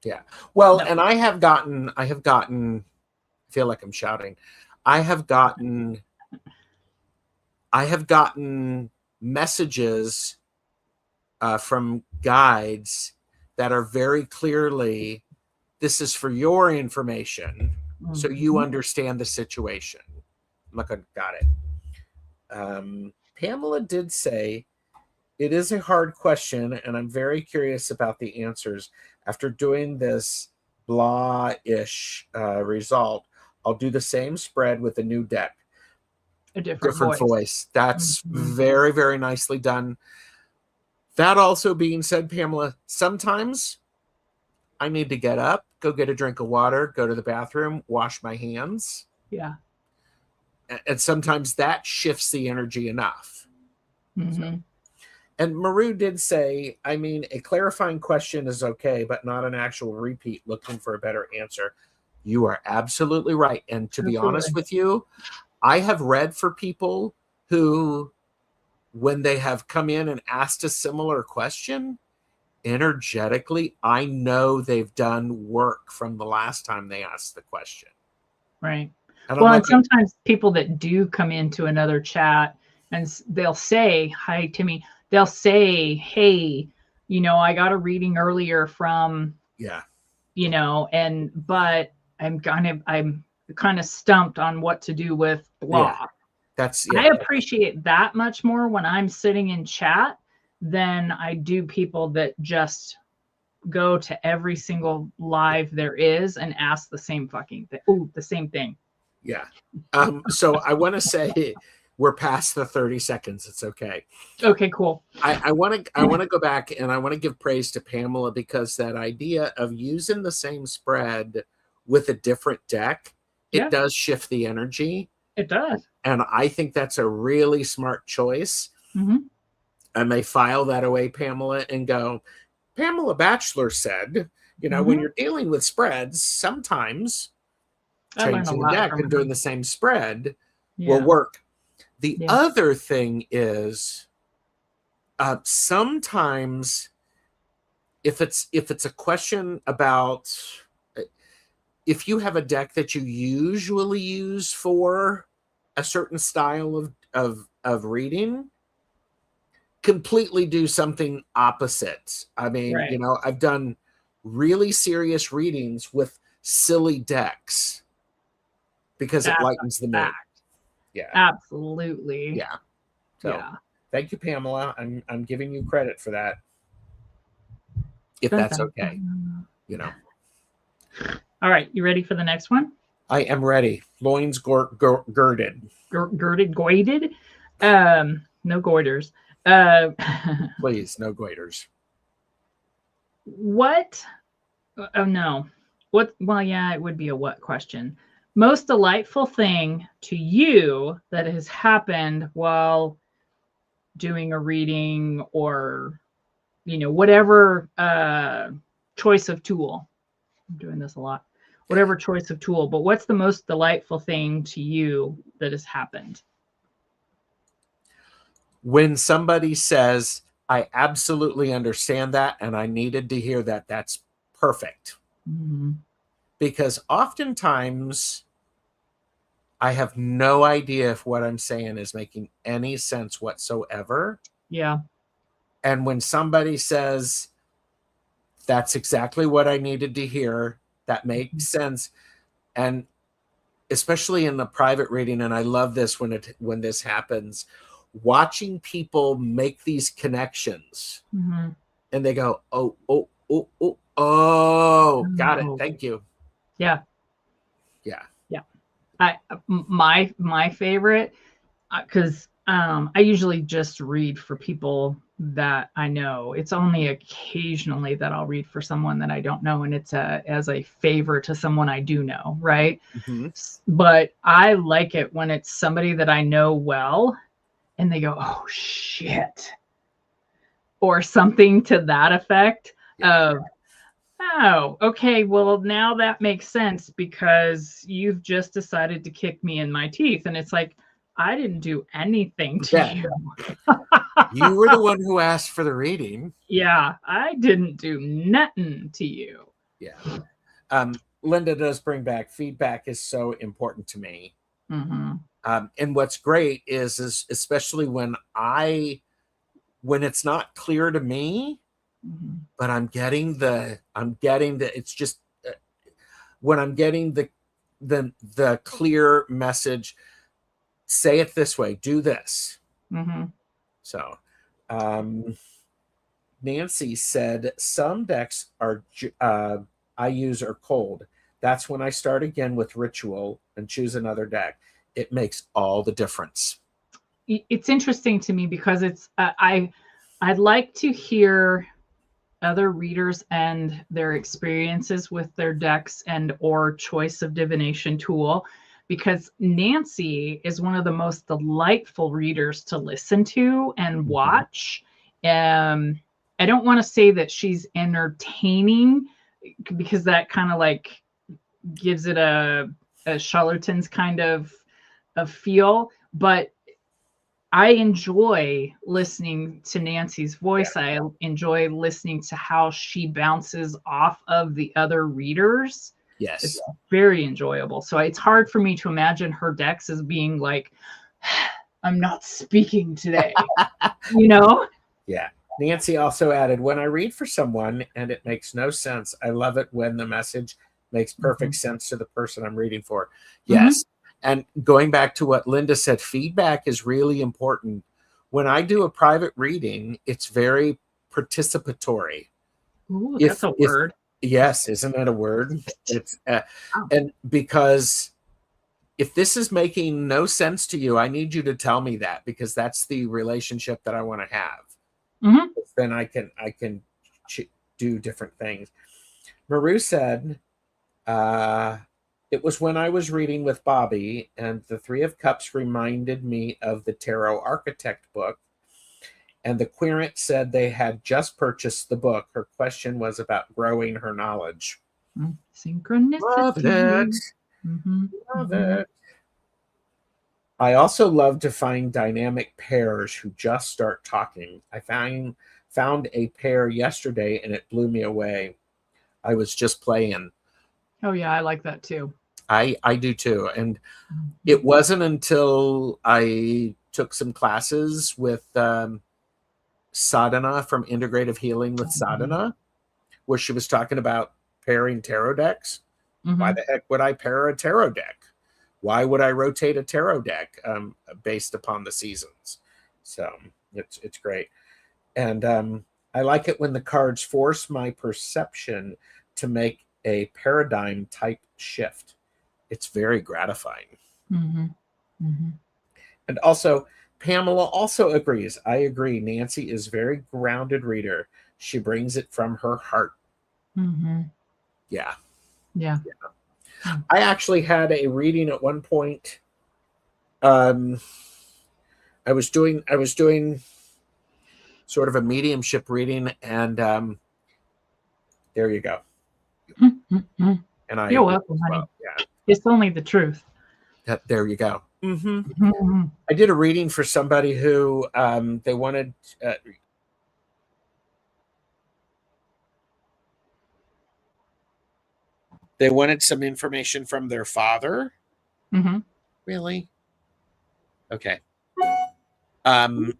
Yeah. Well, no. And I have gotten, I feel like I'm shouting. I have gotten messages from guides that are very clearly, this is for your information, so you understand the situation. I'm like, got it. Pamela did say, it is a hard question, and I'm very curious about the answers. After doing this blah-ish result, I'll do the same spread with a new deck. A different voice. That's very, very nicely done. That also being said, Pamela, sometimes I need to get up, go get a drink of water, go to the bathroom, wash my hands. Yeah. And sometimes that shifts the energy enough. So. And Maru did say, I mean, a clarifying question is okay, but not an actual repeat looking for a better answer. You are absolutely right. And to be honest with you, I have read for people who, when they have come in and asked a similar question, energetically, I know they've done work from the last time they asked the question. Right. And Well, and sometimes people that do come into another chat and they'll say, hi, Timmy, they'll say, hey, you know, I got a reading earlier from, yeah, you know, but I'm kind of stumped on what to do with blah. Yeah. I appreciate that much more when I'm sitting in chat than I do people that just go to every single live there is and ask the same fucking thing. Ooh, the same thing. Yeah. So I want to say we're past the 30 seconds. It's okay. Okay, cool. I want to go back and I want to give praise to Pamela, because that idea of using the same spread with a different deck, it does shift the energy. It does. And I think that's a really smart choice. Mm-hmm. I may file that away, Pamela, and go, Pamela Batchelor said, you know, when you're dealing with spreads, sometimes changing the deck and doing the same spread will work. The other thing is, sometimes if it's a question about, if you have a deck that you usually use for a certain style of reading, completely do something opposite. I mean, you know, I've done really serious readings with silly decks because it lightens the mood. Yeah, absolutely. Yeah. So thank you, Pamela. I'm giving you credit for that, if that's okay. You know. All right, you ready for the next one? I am ready. Loins girded. Goited? No goiters. Please, no goiters. What? Oh, no. What? Well, yeah, it would be a what question. Most delightful thing to you that has happened while doing a reading, or, you know, whatever choice of tool. I'm doing this a lot. Whatever choice of tool, but what's the most delightful thing to you that has happened? When somebody says, I absolutely understand that and I needed to hear that, that's perfect. Mm-hmm. Because oftentimes I have no idea if what I'm saying is making any sense whatsoever. Yeah. And when somebody says, that's exactly what I needed to hear, that makes sense. And especially in the private reading, and I love this when this happens, watching people make these connections, and they go, oh, got it. Thank you. Yeah. My favorite, because I usually just read for people that I know. It's only occasionally that I'll read for someone that I don't know, and it's as a favor to someone I do know, right? But I like it when it's somebody that I know well, and they go, oh shit, or something to that effect of, oh, okay, well, now that makes sense because you've just decided to kick me in my teeth. And it's like, I didn't do anything to you. You were the one who asked for the reading. Yeah, I didn't do nothing to you. Yeah. Linda does bring back, feedback is so important to me. And what's great is especially when it's not clear to me, but I'm getting it's just when I'm getting the clear message, say it this way, do this. So Nancy said, some decks I use are cold. That's when I start again with ritual and choose another deck. It makes all the difference. It's interesting to me because it's I'd like to hear other readers and their experiences with their decks and or choice of divination tool, because Nancy is one of the most delightful readers to listen to and watch. I don't want to say that she's entertaining because that kind of like gives it a charlatans kind of feel, but I enjoy listening to Nancy's voice. I enjoy listening to how she bounces off of the other readers. Yes. It's very enjoyable. So it's hard for me to imagine her decks as being like, I'm not speaking today, you know? Yeah. Nancy also added, when I read for someone and it makes no sense, I love it when the message makes perfect sense to the person I'm reading for. Yes. And going back to what Linda said, feedback is really important. When I do a private reading, it's very participatory. Ooh, that's a word. Yes, isn't that a word? It's and because if this is making no sense to you, I need you to tell me that, because that's the relationship that I want to have. Then I can do different things. Maru said, it was when I was reading with Bobby, and the Three of Cups reminded me of the Tarot Architect book. And the querent said they had just purchased the book. Her question was about growing her knowledge. Synchronicity. Love it. Love it. I also love to find dynamic pairs who just start talking. I found a pair yesterday and it blew me away. I was just playing. Oh yeah, I like that too. I do too. And it wasn't until I took some classes with Sadhana from Integrative Healing with Sadhana, where she was talking about pairing tarot decks. Why the heck would I pair a tarot deck? Why would I rotate a tarot deck based upon the seasons? So it's great. And I like it when the cards force my perception to make a paradigm type shift. It's very gratifying. And also, Pamela also agrees. I agree. Nancy is very grounded reader. She brings it from her heart. Yeah. I actually had a reading at one point. I was doing sort of a mediumship reading, and there you go. And you're welcome, honey. Yeah. It's only the truth. There you go. I did a reading for somebody who they wanted some information from their father. Really? Okay. And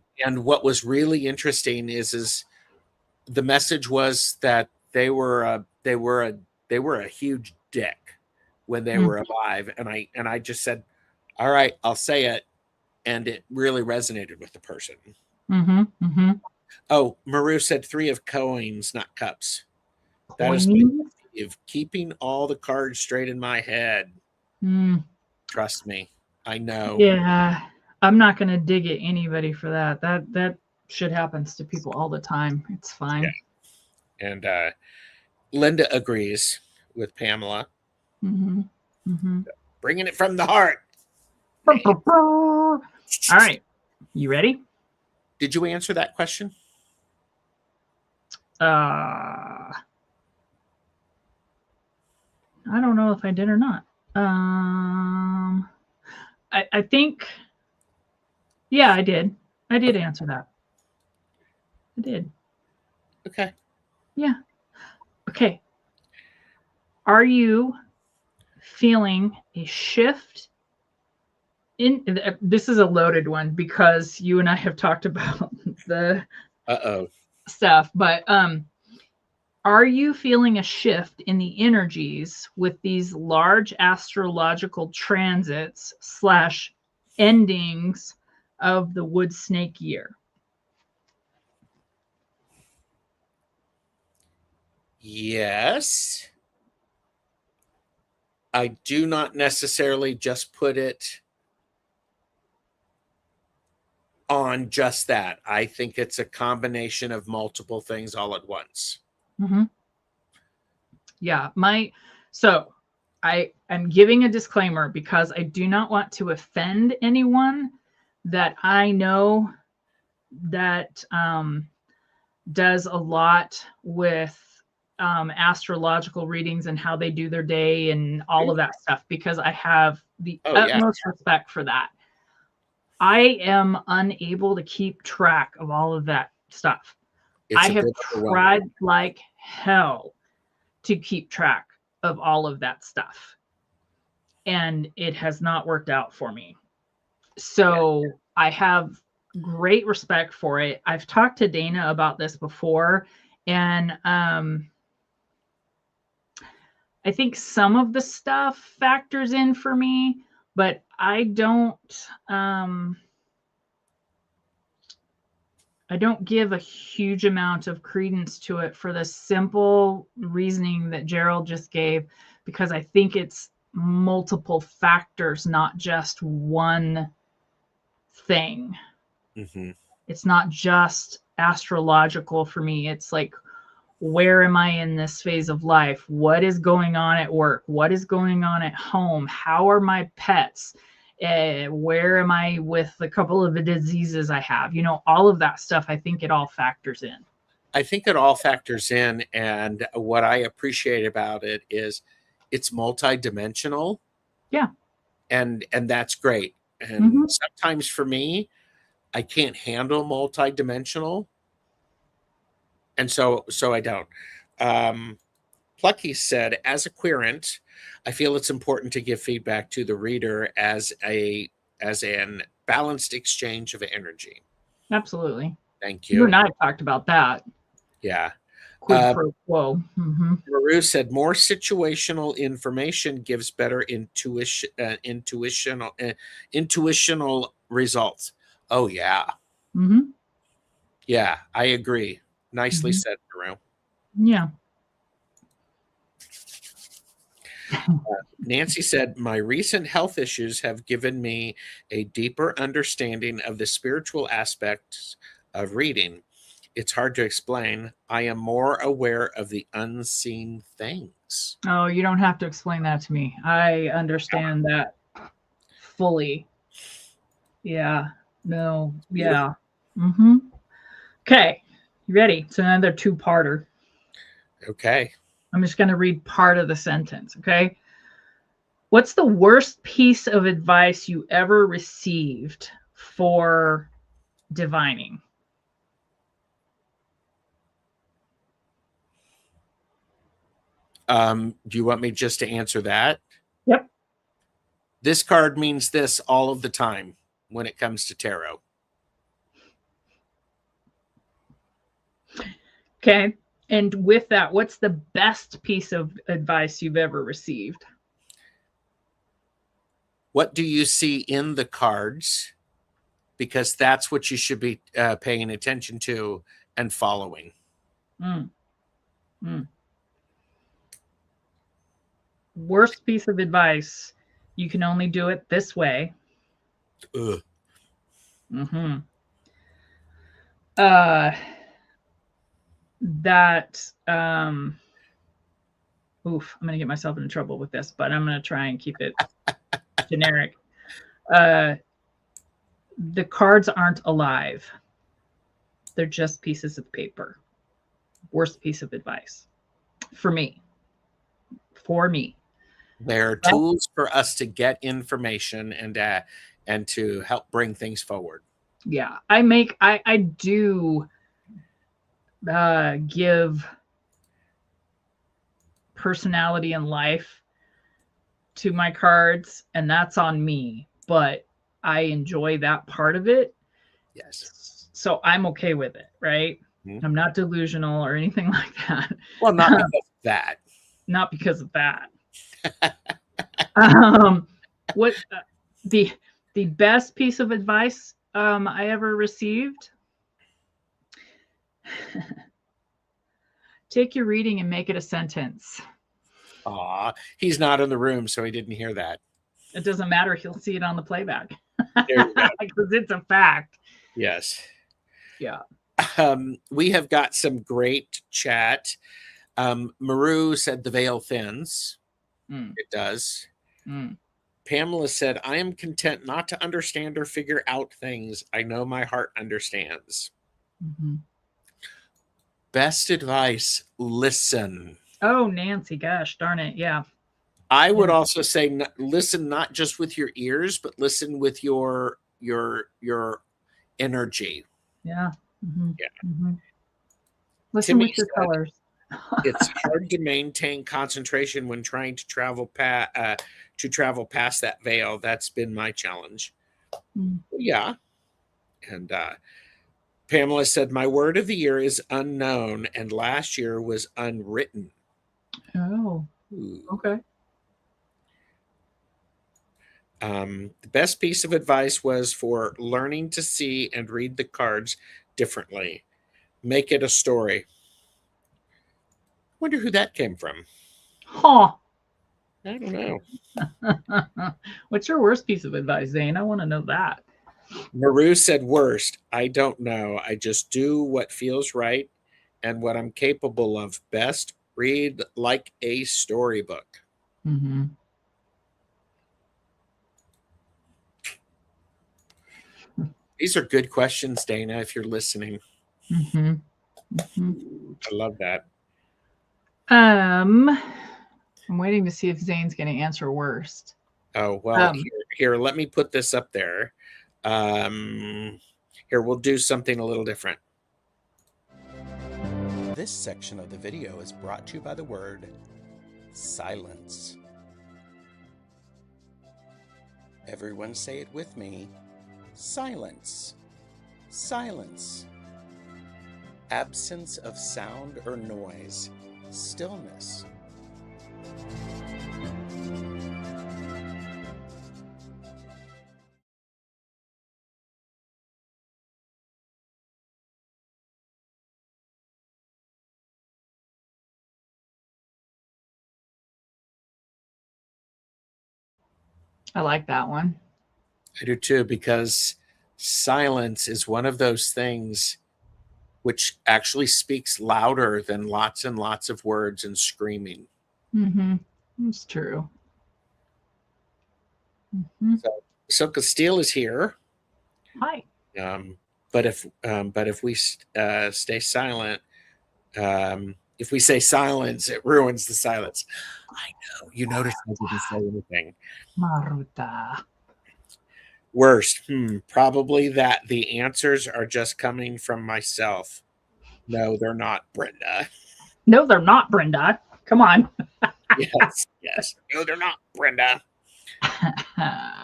what was really interesting is the message was that they were a huge dick when they were alive, and I just said, all right, I'll say it, and it really resonated with the person. Oh, Maru said 3 of coins, not cups. That is keeping all the cards straight in my head. Trust me, I know. Yeah, I'm not going to dig at anybody for that. That shit happens to people all the time. It's fine. Yeah. And Linda agrees with Pamela. Bringing it from the heart. All right, you ready? Did you answer that question? I don't know if I did or not. I think, yeah, I did. I did answer that. I did. Okay. Yeah. Okay. Are you feeling a shift in this is a loaded one because you and I have talked about the stuff, but are you feeling a shift in the energies with these large astrological transits / endings of the wood snake year? Yes. I do not necessarily just put it on just that. I think it's a combination of multiple things all at once. Yeah, so I'm giving a disclaimer because I do not want to offend anyone that I know that does a lot with astrological readings and how they do their day and all of that stuff, because I have the utmost respect for that. I am unable to keep track of all of that stuff. I have tried like hell to keep track of all of that stuff, and it has not worked out for me. So I have great respect for it. I've talked to Dana about this before, and I think some of the stuff factors in for me, but I don't give a huge amount of credence to it for the simple reasoning that Gerald just gave, because I think it's multiple factors, not just one thing. Mm-hmm. It's not just astrological for me. It's like, where am I in this phase of life? What is going on at work? What is going on at home? How are my pets? Where am I with a couple of the diseases I have? You know, all of that stuff, I think it all factors in. I think it all factors in. And what I appreciate about it is it's multidimensional. Yeah. And that's great. And sometimes for me, I can't handle multidimensional. And so I don't. Plucky said, as a querent, I feel it's important to give feedback to the reader as an balanced exchange of energy. Absolutely. Thank you. You and I talked about that. Yeah. Quid pro quo. Maru said, more situational information gives better intuitional results. Oh, yeah. Yeah, I agree. Nicely said, Maru. Yeah. Nancy said, my recent health issues have given me a deeper understanding of the spiritual aspects of reading. It's hard to explain. I am more aware of the unseen things. Oh, you don't have to explain that to me. I understand that fully. Yeah. No. Yeah. Okay. You ready? It's another two-parter. Okay. I'm just going to read part of the sentence. Okay. What's the worst piece of advice you ever received for divining? Do you want me just to answer that? Yep. This card means this all of the time when it comes to tarot. Okay. And with that, what's the best piece of advice you've ever received? What do you see in the cards? Because that's what you should be paying attention to and following. Worst piece of advice, you can only do it this way. Ugh. That oof, I'm gonna get myself into trouble with this, but I'm gonna try and keep it generic. The cards aren't alive. They're just pieces of paper. Worst piece of advice for me. They're tools for us to get information and to help bring things forward. Yeah, I do give personality and life to my cards, and that's on me, but I enjoy that part of it. Yes. So I'm okay with it, right? I'm not delusional or anything like that. Well, not because of that. Not because of that. What the best piece of advice I ever received? Take your reading and make it a sentence. Aw, he's not in the room, so he didn't hear that. It doesn't matter. He'll see it on the playback. Because it's a fact. Yes. Yeah. We have got some great chat. Maru said the veil thins. It does. Pamela said, I am content not to understand or figure out things. I know my heart understands. Best advice, listen. Oh, Nancy, gosh darn it. Yeah. I would also say listen not just with your ears, but listen with your energy. Yeah. Mm-hmm. Yeah. Mm-hmm. Listen Timmy with your said colors. it's hard to maintain concentration when trying to travel past that veil. That's been my challenge. Mm. Yeah. And Pamela said, my word of the year is unknown, and last year was unwritten. Oh, Ooh. okay. The best piece of advice was for learning to see and read the cards differently. Make it a story. Wonder who that came from. Huh. I don't know. What's your worst piece of advice, Zane? I want to know that. Maru said, worst. I don't know. I just do what feels right and what I'm capable of best. Read like a storybook. Mm-hmm. These are good questions, Dana, if you're listening. Mm-hmm. Mm-hmm. I love that. I'm waiting to see if Zane's going to answer worst. Oh, well, here, let me put this up there. Here, we'll do something a little different. This section of the video is brought to you by the word silence. Everyone say it with me. Silence. Silence. Absence of sound or noise. Stillness. I like that one. I do too, because silence is one of those things which actually speaks louder than lots and lots of words and screaming. Mm-hmm. It's true. Mm-hmm. So Castile is here. Hi. But if we stay silent, if we say silence, it ruins the silence. I know. You noticed I didn't say anything. Maruta. Worst, probably that the answers are just coming from myself. No, they're not, Brenda. No, they're not, Brenda. Come on. Yes. No, they're not, Brenda.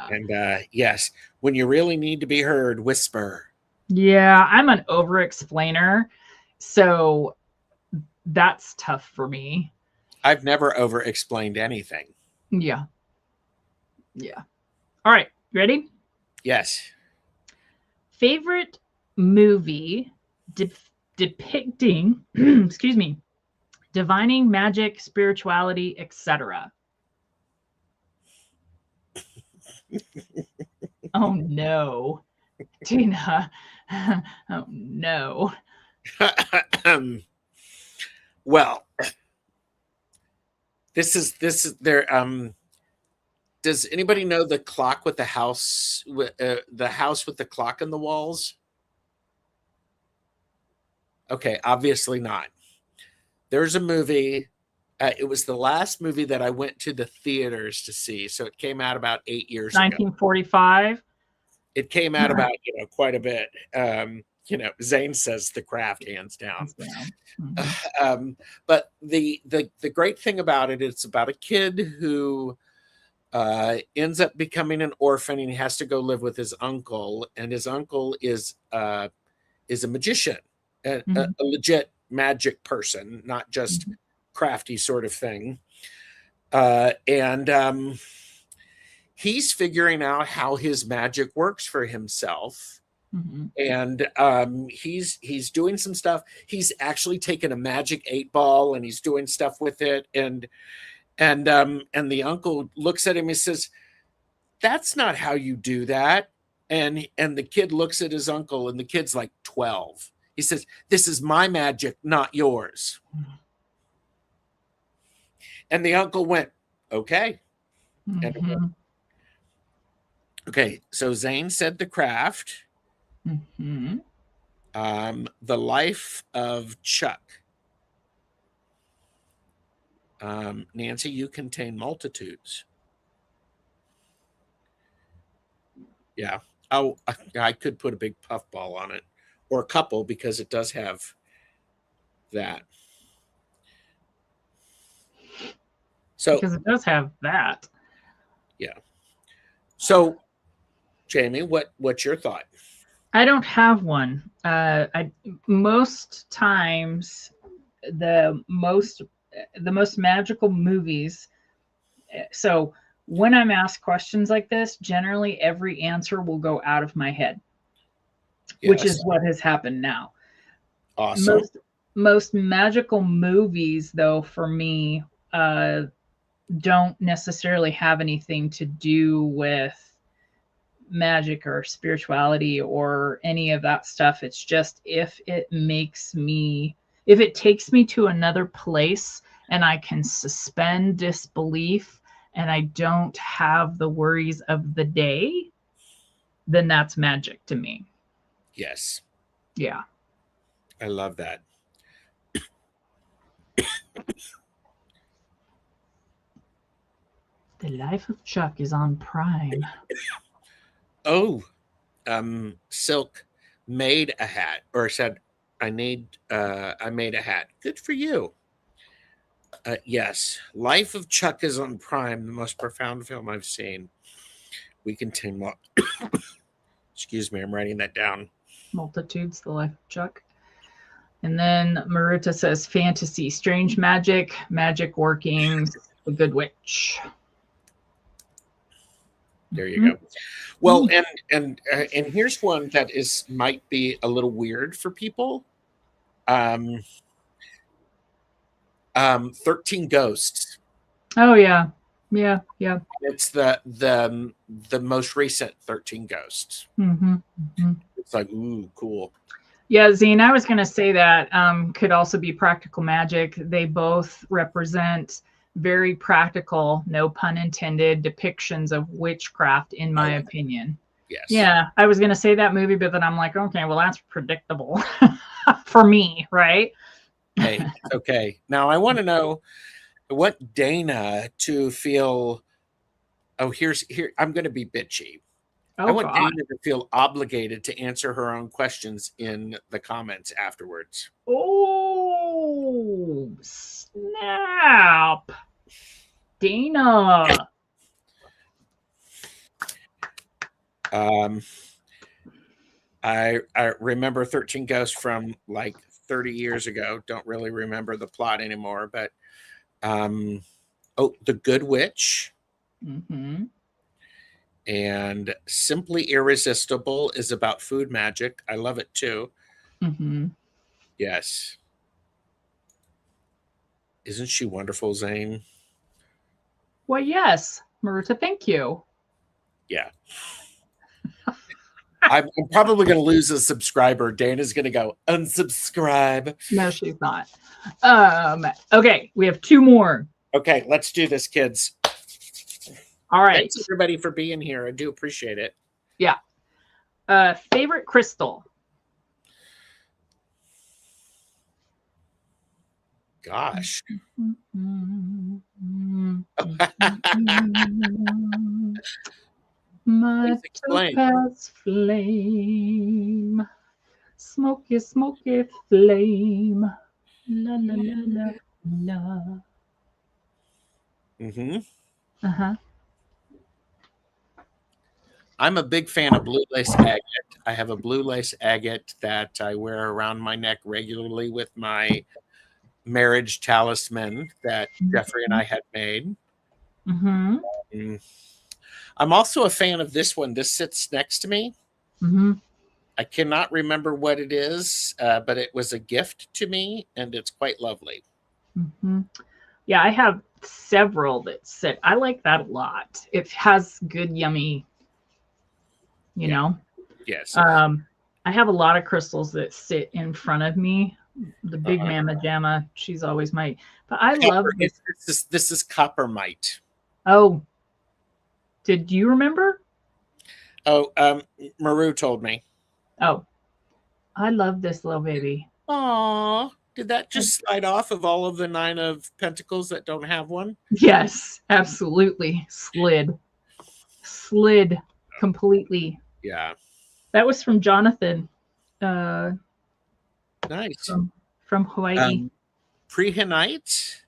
And yes, when you really need to be heard, whisper. Yeah, I'm an over explainer. So that's tough for me. I've never over explained anything. Yeah. Yeah. All right. Ready? Yes. Favorite movie depicting, excuse me, divining, magic, spirituality, etc. Oh no. Tina. Oh no. Well, this is there. Does anybody know the clock with the house with the clock in the walls? Okay, obviously not. There's a movie. It was the last movie that I went to the theaters to see. So it came out about 8 years ago. 1945. It came out about quite a bit. Zane says The Craft, hands down. Mm-hmm. But the great thing about it, it's about a kid who ends up becoming an orphan, and he has to go live with his uncle. And his uncle is a magician, a legit magic person, not just crafty sort of thing. And he's figuring out how his magic works for himself. Mm-hmm. And he's doing some stuff. He's actually taken a magic 8-ball and he's doing stuff with it. And the uncle looks at him and says, "That's not how you do that." And the kid looks at his uncle, and the kid's like 12. He says, "This is my magic, not yours." And the uncle went, "Okay." Mm-hmm. Okay, so Zane said The Craft. Mm-hmm. The Life of Chuck. Nancy, you contain multitudes. Yeah. Oh, I could put a big puffball on it, or a couple, because it does have that. So Because it does have that. yeah. So, Jamie, what's your thought? I don't have one. Most times the most magical movies. So when I'm asked questions like this, generally every answer will go out of my head, which Yes. is what has happened now. Awesome. Most magical movies, though, for me, don't necessarily have anything to do with magic or spirituality or any of that stuff. It's just if it takes me to another place and I can suspend disbelief and I don't have the worries of the day, then that's magic to me. Yes. Yeah. I love that. The Life of Chuck is on Prime. Oh, Silk made a hat, or said, I made a hat. Good for you. Yes, Life of Chuck is on Prime, the most profound film I've seen. We contain more. Excuse me, I'm writing that down. Multitudes, The Life of Chuck. And then Maruta says fantasy, strange magic, magic workings, The Good Witch. There you go. Well, and here's one that might be a little weird for people. 13 Ghosts. Oh yeah. Yeah. Yeah. It's the most recent 13 Ghosts. Mm-hmm. Mm-hmm. It's like, ooh, cool. Yeah, Zine, I was going to say that could also be practical magic. They both represent very practical, no pun intended, depictions of witchcraft, in my opinion. Yes. Yeah, I was going to say that movie, but then I'm like, okay, well, that's predictable for me, right? Hey, it's okay. Now, I want to know what Dana to feel. Oh, here. I'm going to be bitchy. Oh, I want God. Dana to feel obligated to answer her own questions in the comments afterwards. Oh, snap. Dana. I remember 13 Ghosts from like 30 years ago. Don't really remember the plot anymore, but The Good Witch. Mm-hmm. And Simply Irresistible is about food magic. I love it too. Mm-hmm. Yes. Isn't she wonderful, Zane? Well, yes, Maruta, thank you. Yeah. I'm probably going to lose a subscriber. Dana's going to go unsubscribe. No, she's not. Okay, we have two more. Okay, let's do this, kids. All right. Thanks everybody for being here. I do appreciate it. Yeah. Favorite crystal? Gosh. My topaz flame, smoky, smoky flame, la la la la la. Mm-hmm. Uh-huh. I'm a big fan of blue lace agate. I have a blue lace agate that I wear around my neck regularly with my marriage talisman that Jeffrey and I had made. Mm-hmm. I'm also a fan of this one. This sits next to me. Mm-hmm. I cannot remember what it is, but it was a gift to me, and it's quite lovely. Mm-hmm. Yeah, I have several that sit. I like that a lot. It has good, yummy, you know. Yes. I have a lot of crystals that sit in front of me. The big Mama Jamma, she's always my. But I love this. This is coppermite. Oh, did you remember? Oh, Maru told me. Oh, I love this little baby. Aw. Did that just slide off of all of the 9 of Pentacles that don't have one? Yes, absolutely. Slid completely. Yeah. That was from Jonathan, uh, Nice. from Hawaii. Prehenite,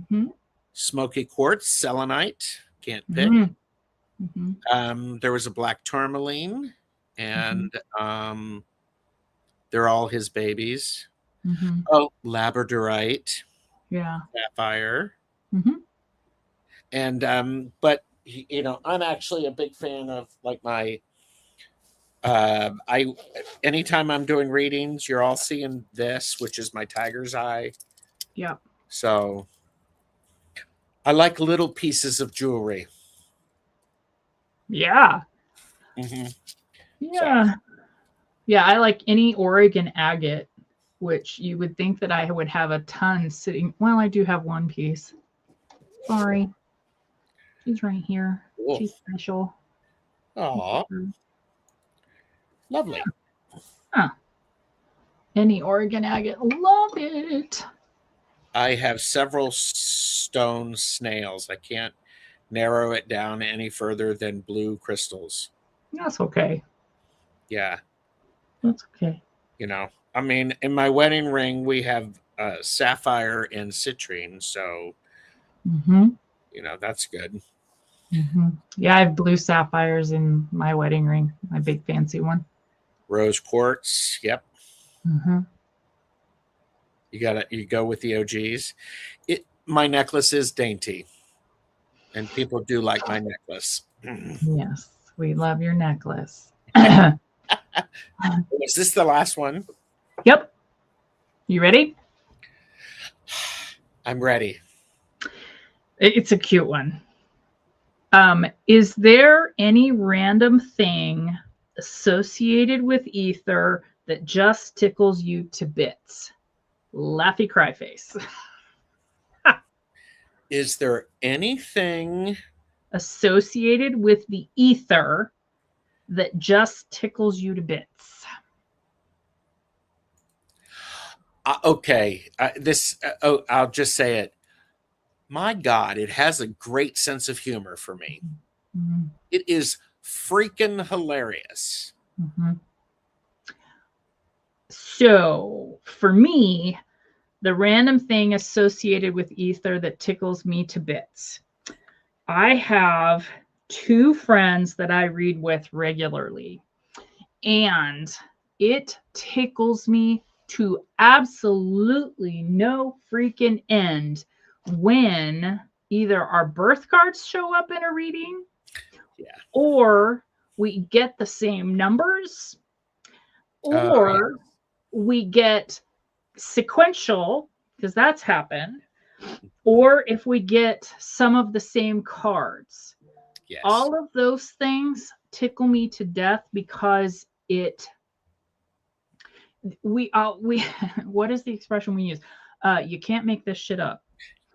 Hmm. smoky quartz, selenite. Can't pick. There was a black tourmaline, and they're all his babies. Oh, labradorite, Yeah. sapphire, Hmm. and but you know, I'm actually a big fan of like my I anytime I'm doing readings, you're all seeing this, which is my tiger's eye. Yeah. So I like little pieces of jewelry. Yeah. Mm-hmm. Yeah. So. Yeah. I like any Oregon agate, which you would think that I would have a ton sitting. Well, I do have one piece. Sorry. She's right here. Cool. She's special. Aw. Lovely. Huh. Any Oregon agate. Love it. I have several stone snails. I can't narrow it down any further than blue crystals. That's okay. Yeah. That's okay. You know, I mean, in my wedding ring, we have sapphire and citrine. So, you know, that's good. Yeah, I have blue sapphires in my wedding ring, my big fancy one. Rose quartz. Yep. You go with the OGs. My necklace is dainty, and people do like my necklace. Yes, we love your necklace. Is this the last one? Yep. You ready? I'm ready. It's a cute one. Is there any random thing associated with ether that just tickles you to bits? Laughy cry face. Is there anything associated with the ether that just tickles you to bits? Okay. I'll just say it. My God, it has a great sense of humor for me. It is freaking hilarious. So for me, the random thing associated with ether that tickles me to bits. I have 2 friends that I read with regularly, and it tickles me to absolutely no freaking end when either our birth cards show up in a reading, or we get the same numbers, or we get sequential, because that's happened, or if we get some of the same cards. Yes. All of those things tickle me to death because we what is the expression we use? You can't make this shit up.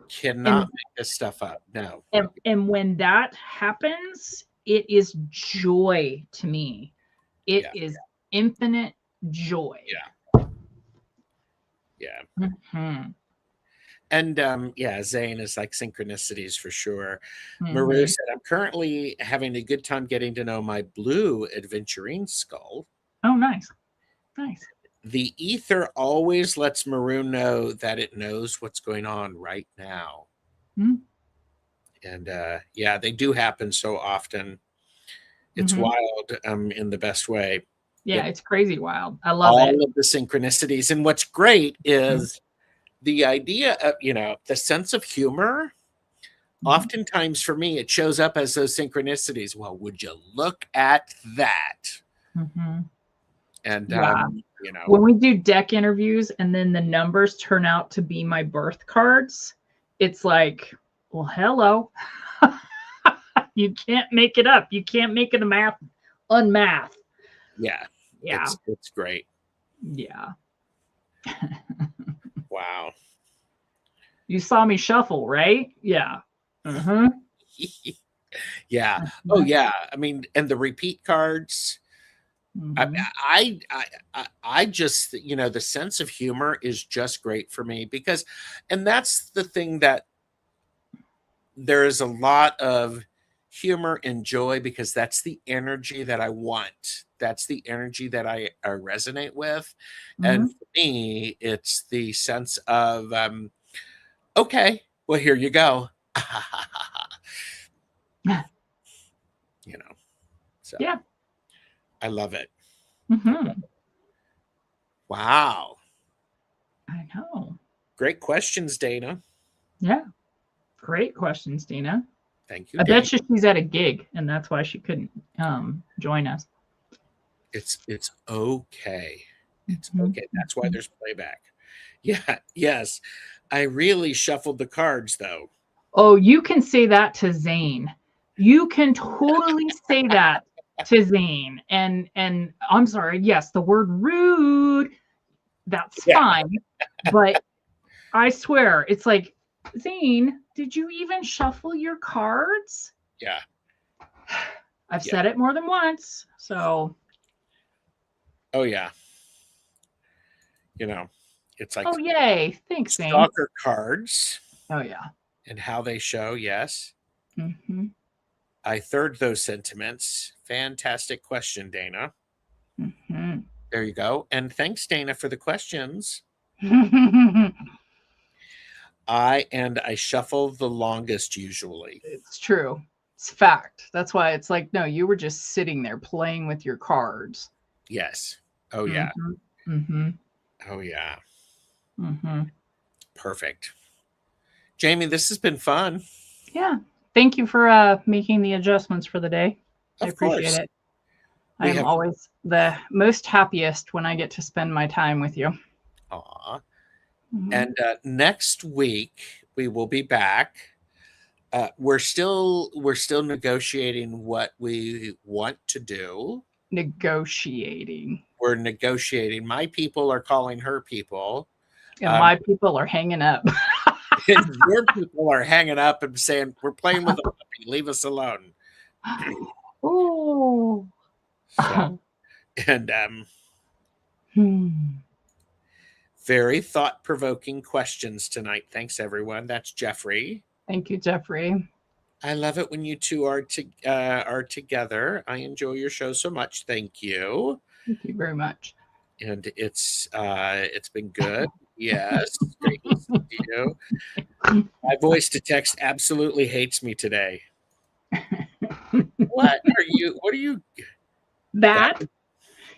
Cannot make this stuff up. No. And when that happens, it is joy to me. It is infinite joy. Yeah. And Zane is like synchronicities for sure. Maru said, I'm currently having a good time getting to know my blue adventurine skull. Oh, nice. The ether always lets Maroon know that it knows what's going on right now. And they do happen so often. It's wild in the best way. Yeah, it's crazy wild. I love it. All of the synchronicities. And what's great is the idea of, the sense of humor. Oftentimes for me, it shows up as those synchronicities. Well, would you look at that? And, when we do deck interviews and then the numbers turn out to be my birth cards, it's like, well, hello. You can't make it up. You can't make it unmath. Yeah. It's great. Yeah. Wow. You saw me shuffle, right? Yeah. Yeah. Oh, yeah. I mean, and the repeat cards, I, Mhm. I just, the sense of humor is just great for me and that's the thing, that there is a lot of humor and joy, because that's the energy that I want. That's the energy that I resonate with. And Mhm. for me, it's the sense of, okay, well, here you go. you know, so Yeah. I love it. Mhm. Wow. I know. Great questions, Dana. Yeah. Great questions, Dina. Thank you, I bet Dana. you she's at a gig and that's why she couldn't join us. It's okay. It's Mhm. okay. That's why Mhm. there's playback. Yeah, yes. I really shuffled the cards, though. Oh, you can say that to Zane. You can totally say that to Zane. And I'm sorry, yes, the word rude, that's Yeah, fine. But I swear, it's like, Zane, did you even shuffle your cards? yeah, I've yeah. said it more than once. So, Oh, yeah. You know, it's like oh, yay. Thanks, Zane. stalker cards Oh, yeah. and how they show. Yes. Hmm. I third those sentiments. Fantastic question, Dana. Hmm. There you go. And thanks, Dana, for the questions. I shuffle the longest usually. It's true. It's fact. That's why it's like, no, you were just sitting there playing with your cards. Yes. Oh, yeah. Mm-hmm. Mm-hmm. Oh, yeah. Mm-hmm. Perfect. Jamie, this has been fun. Yeah. Thank you for making the adjustments for the day. I Of appreciate course. it. I We am have, always the most happiest when I get to spend my time with you. aw. Mhm. And next week we will be back. We're still negotiating what we want to do. Negotiating. We're negotiating. My people are calling her people, And um, my people are hanging up. and your people are hanging up and saying, "We're playing with a puppy. Leave us alone." Ooh. So, and Hmm. very thought-provoking questions tonight. Thanks, everyone. That's Jeffrey. Thank you, Jeffrey. I love it when you two are together. I enjoy your show so much. Thank you. Thank you very much. And it's been good. Yes, great listening to you. My voice to text absolutely hates me today. What are you that That,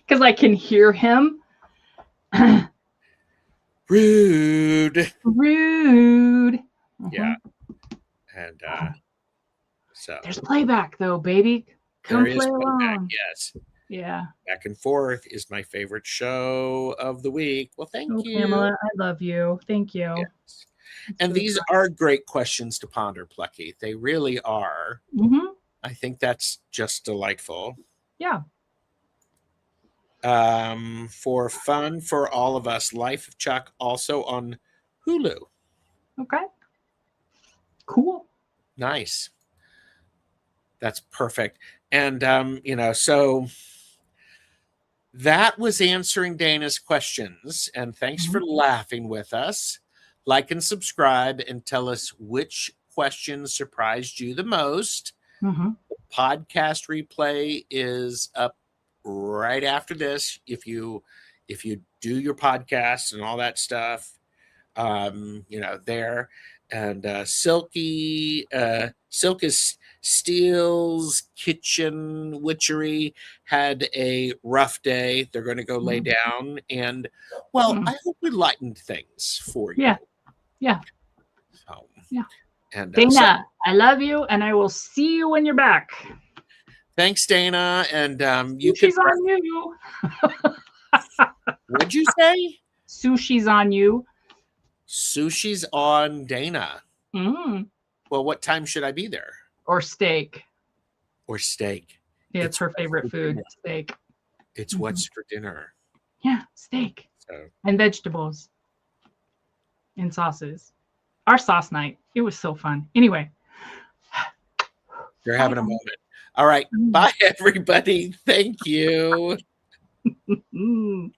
because I can hear him. rude? Rude. Yeah, Mhm. and so There's playback though, baby. there Come is play playback. along. Yes, Yeah. Back and Forth is my favorite show of the week. Well, thank Oh, you. Pamela, I love you. Thank you. Yes. It's And so these kind. are great questions to ponder, Plucky. They really are. Hmm. I think that's just delightful. Yeah. For fun for all of us. Life of Chuck also on Hulu. Okay. Cool. Nice. That's perfect. And so that was answering Dana's questions. And thanks Hmm. for laughing with us. Like and subscribe and tell us which question surprised you the most. Hmm. Podcast replay is up right after this. If you do your podcast and all that stuff, there. And Silk is Steele's Kitchen Witchery had a rough day. They're going to go lay Hmm. down, and well, I hope we lightened things for you. Yeah. Yeah. So, Yeah. and Dana, I love you, and I will see you when you're back. thanks, Dana. And you could. Sushi's on you. What'd you say? Sushi's on you. Sushi's on Dana. Mm. Well, what time should I be there? Or steak. Or steak? Yeah, it's It's her what's favorite for food. dinner. Steak. It's Hmm. what's for dinner. Yeah, steak So and vegetables and sauces. Our sauce night. It was so fun. Anyway. you're Bye, having a moment. All right. guys. Bye, everybody. Thank you. Mm.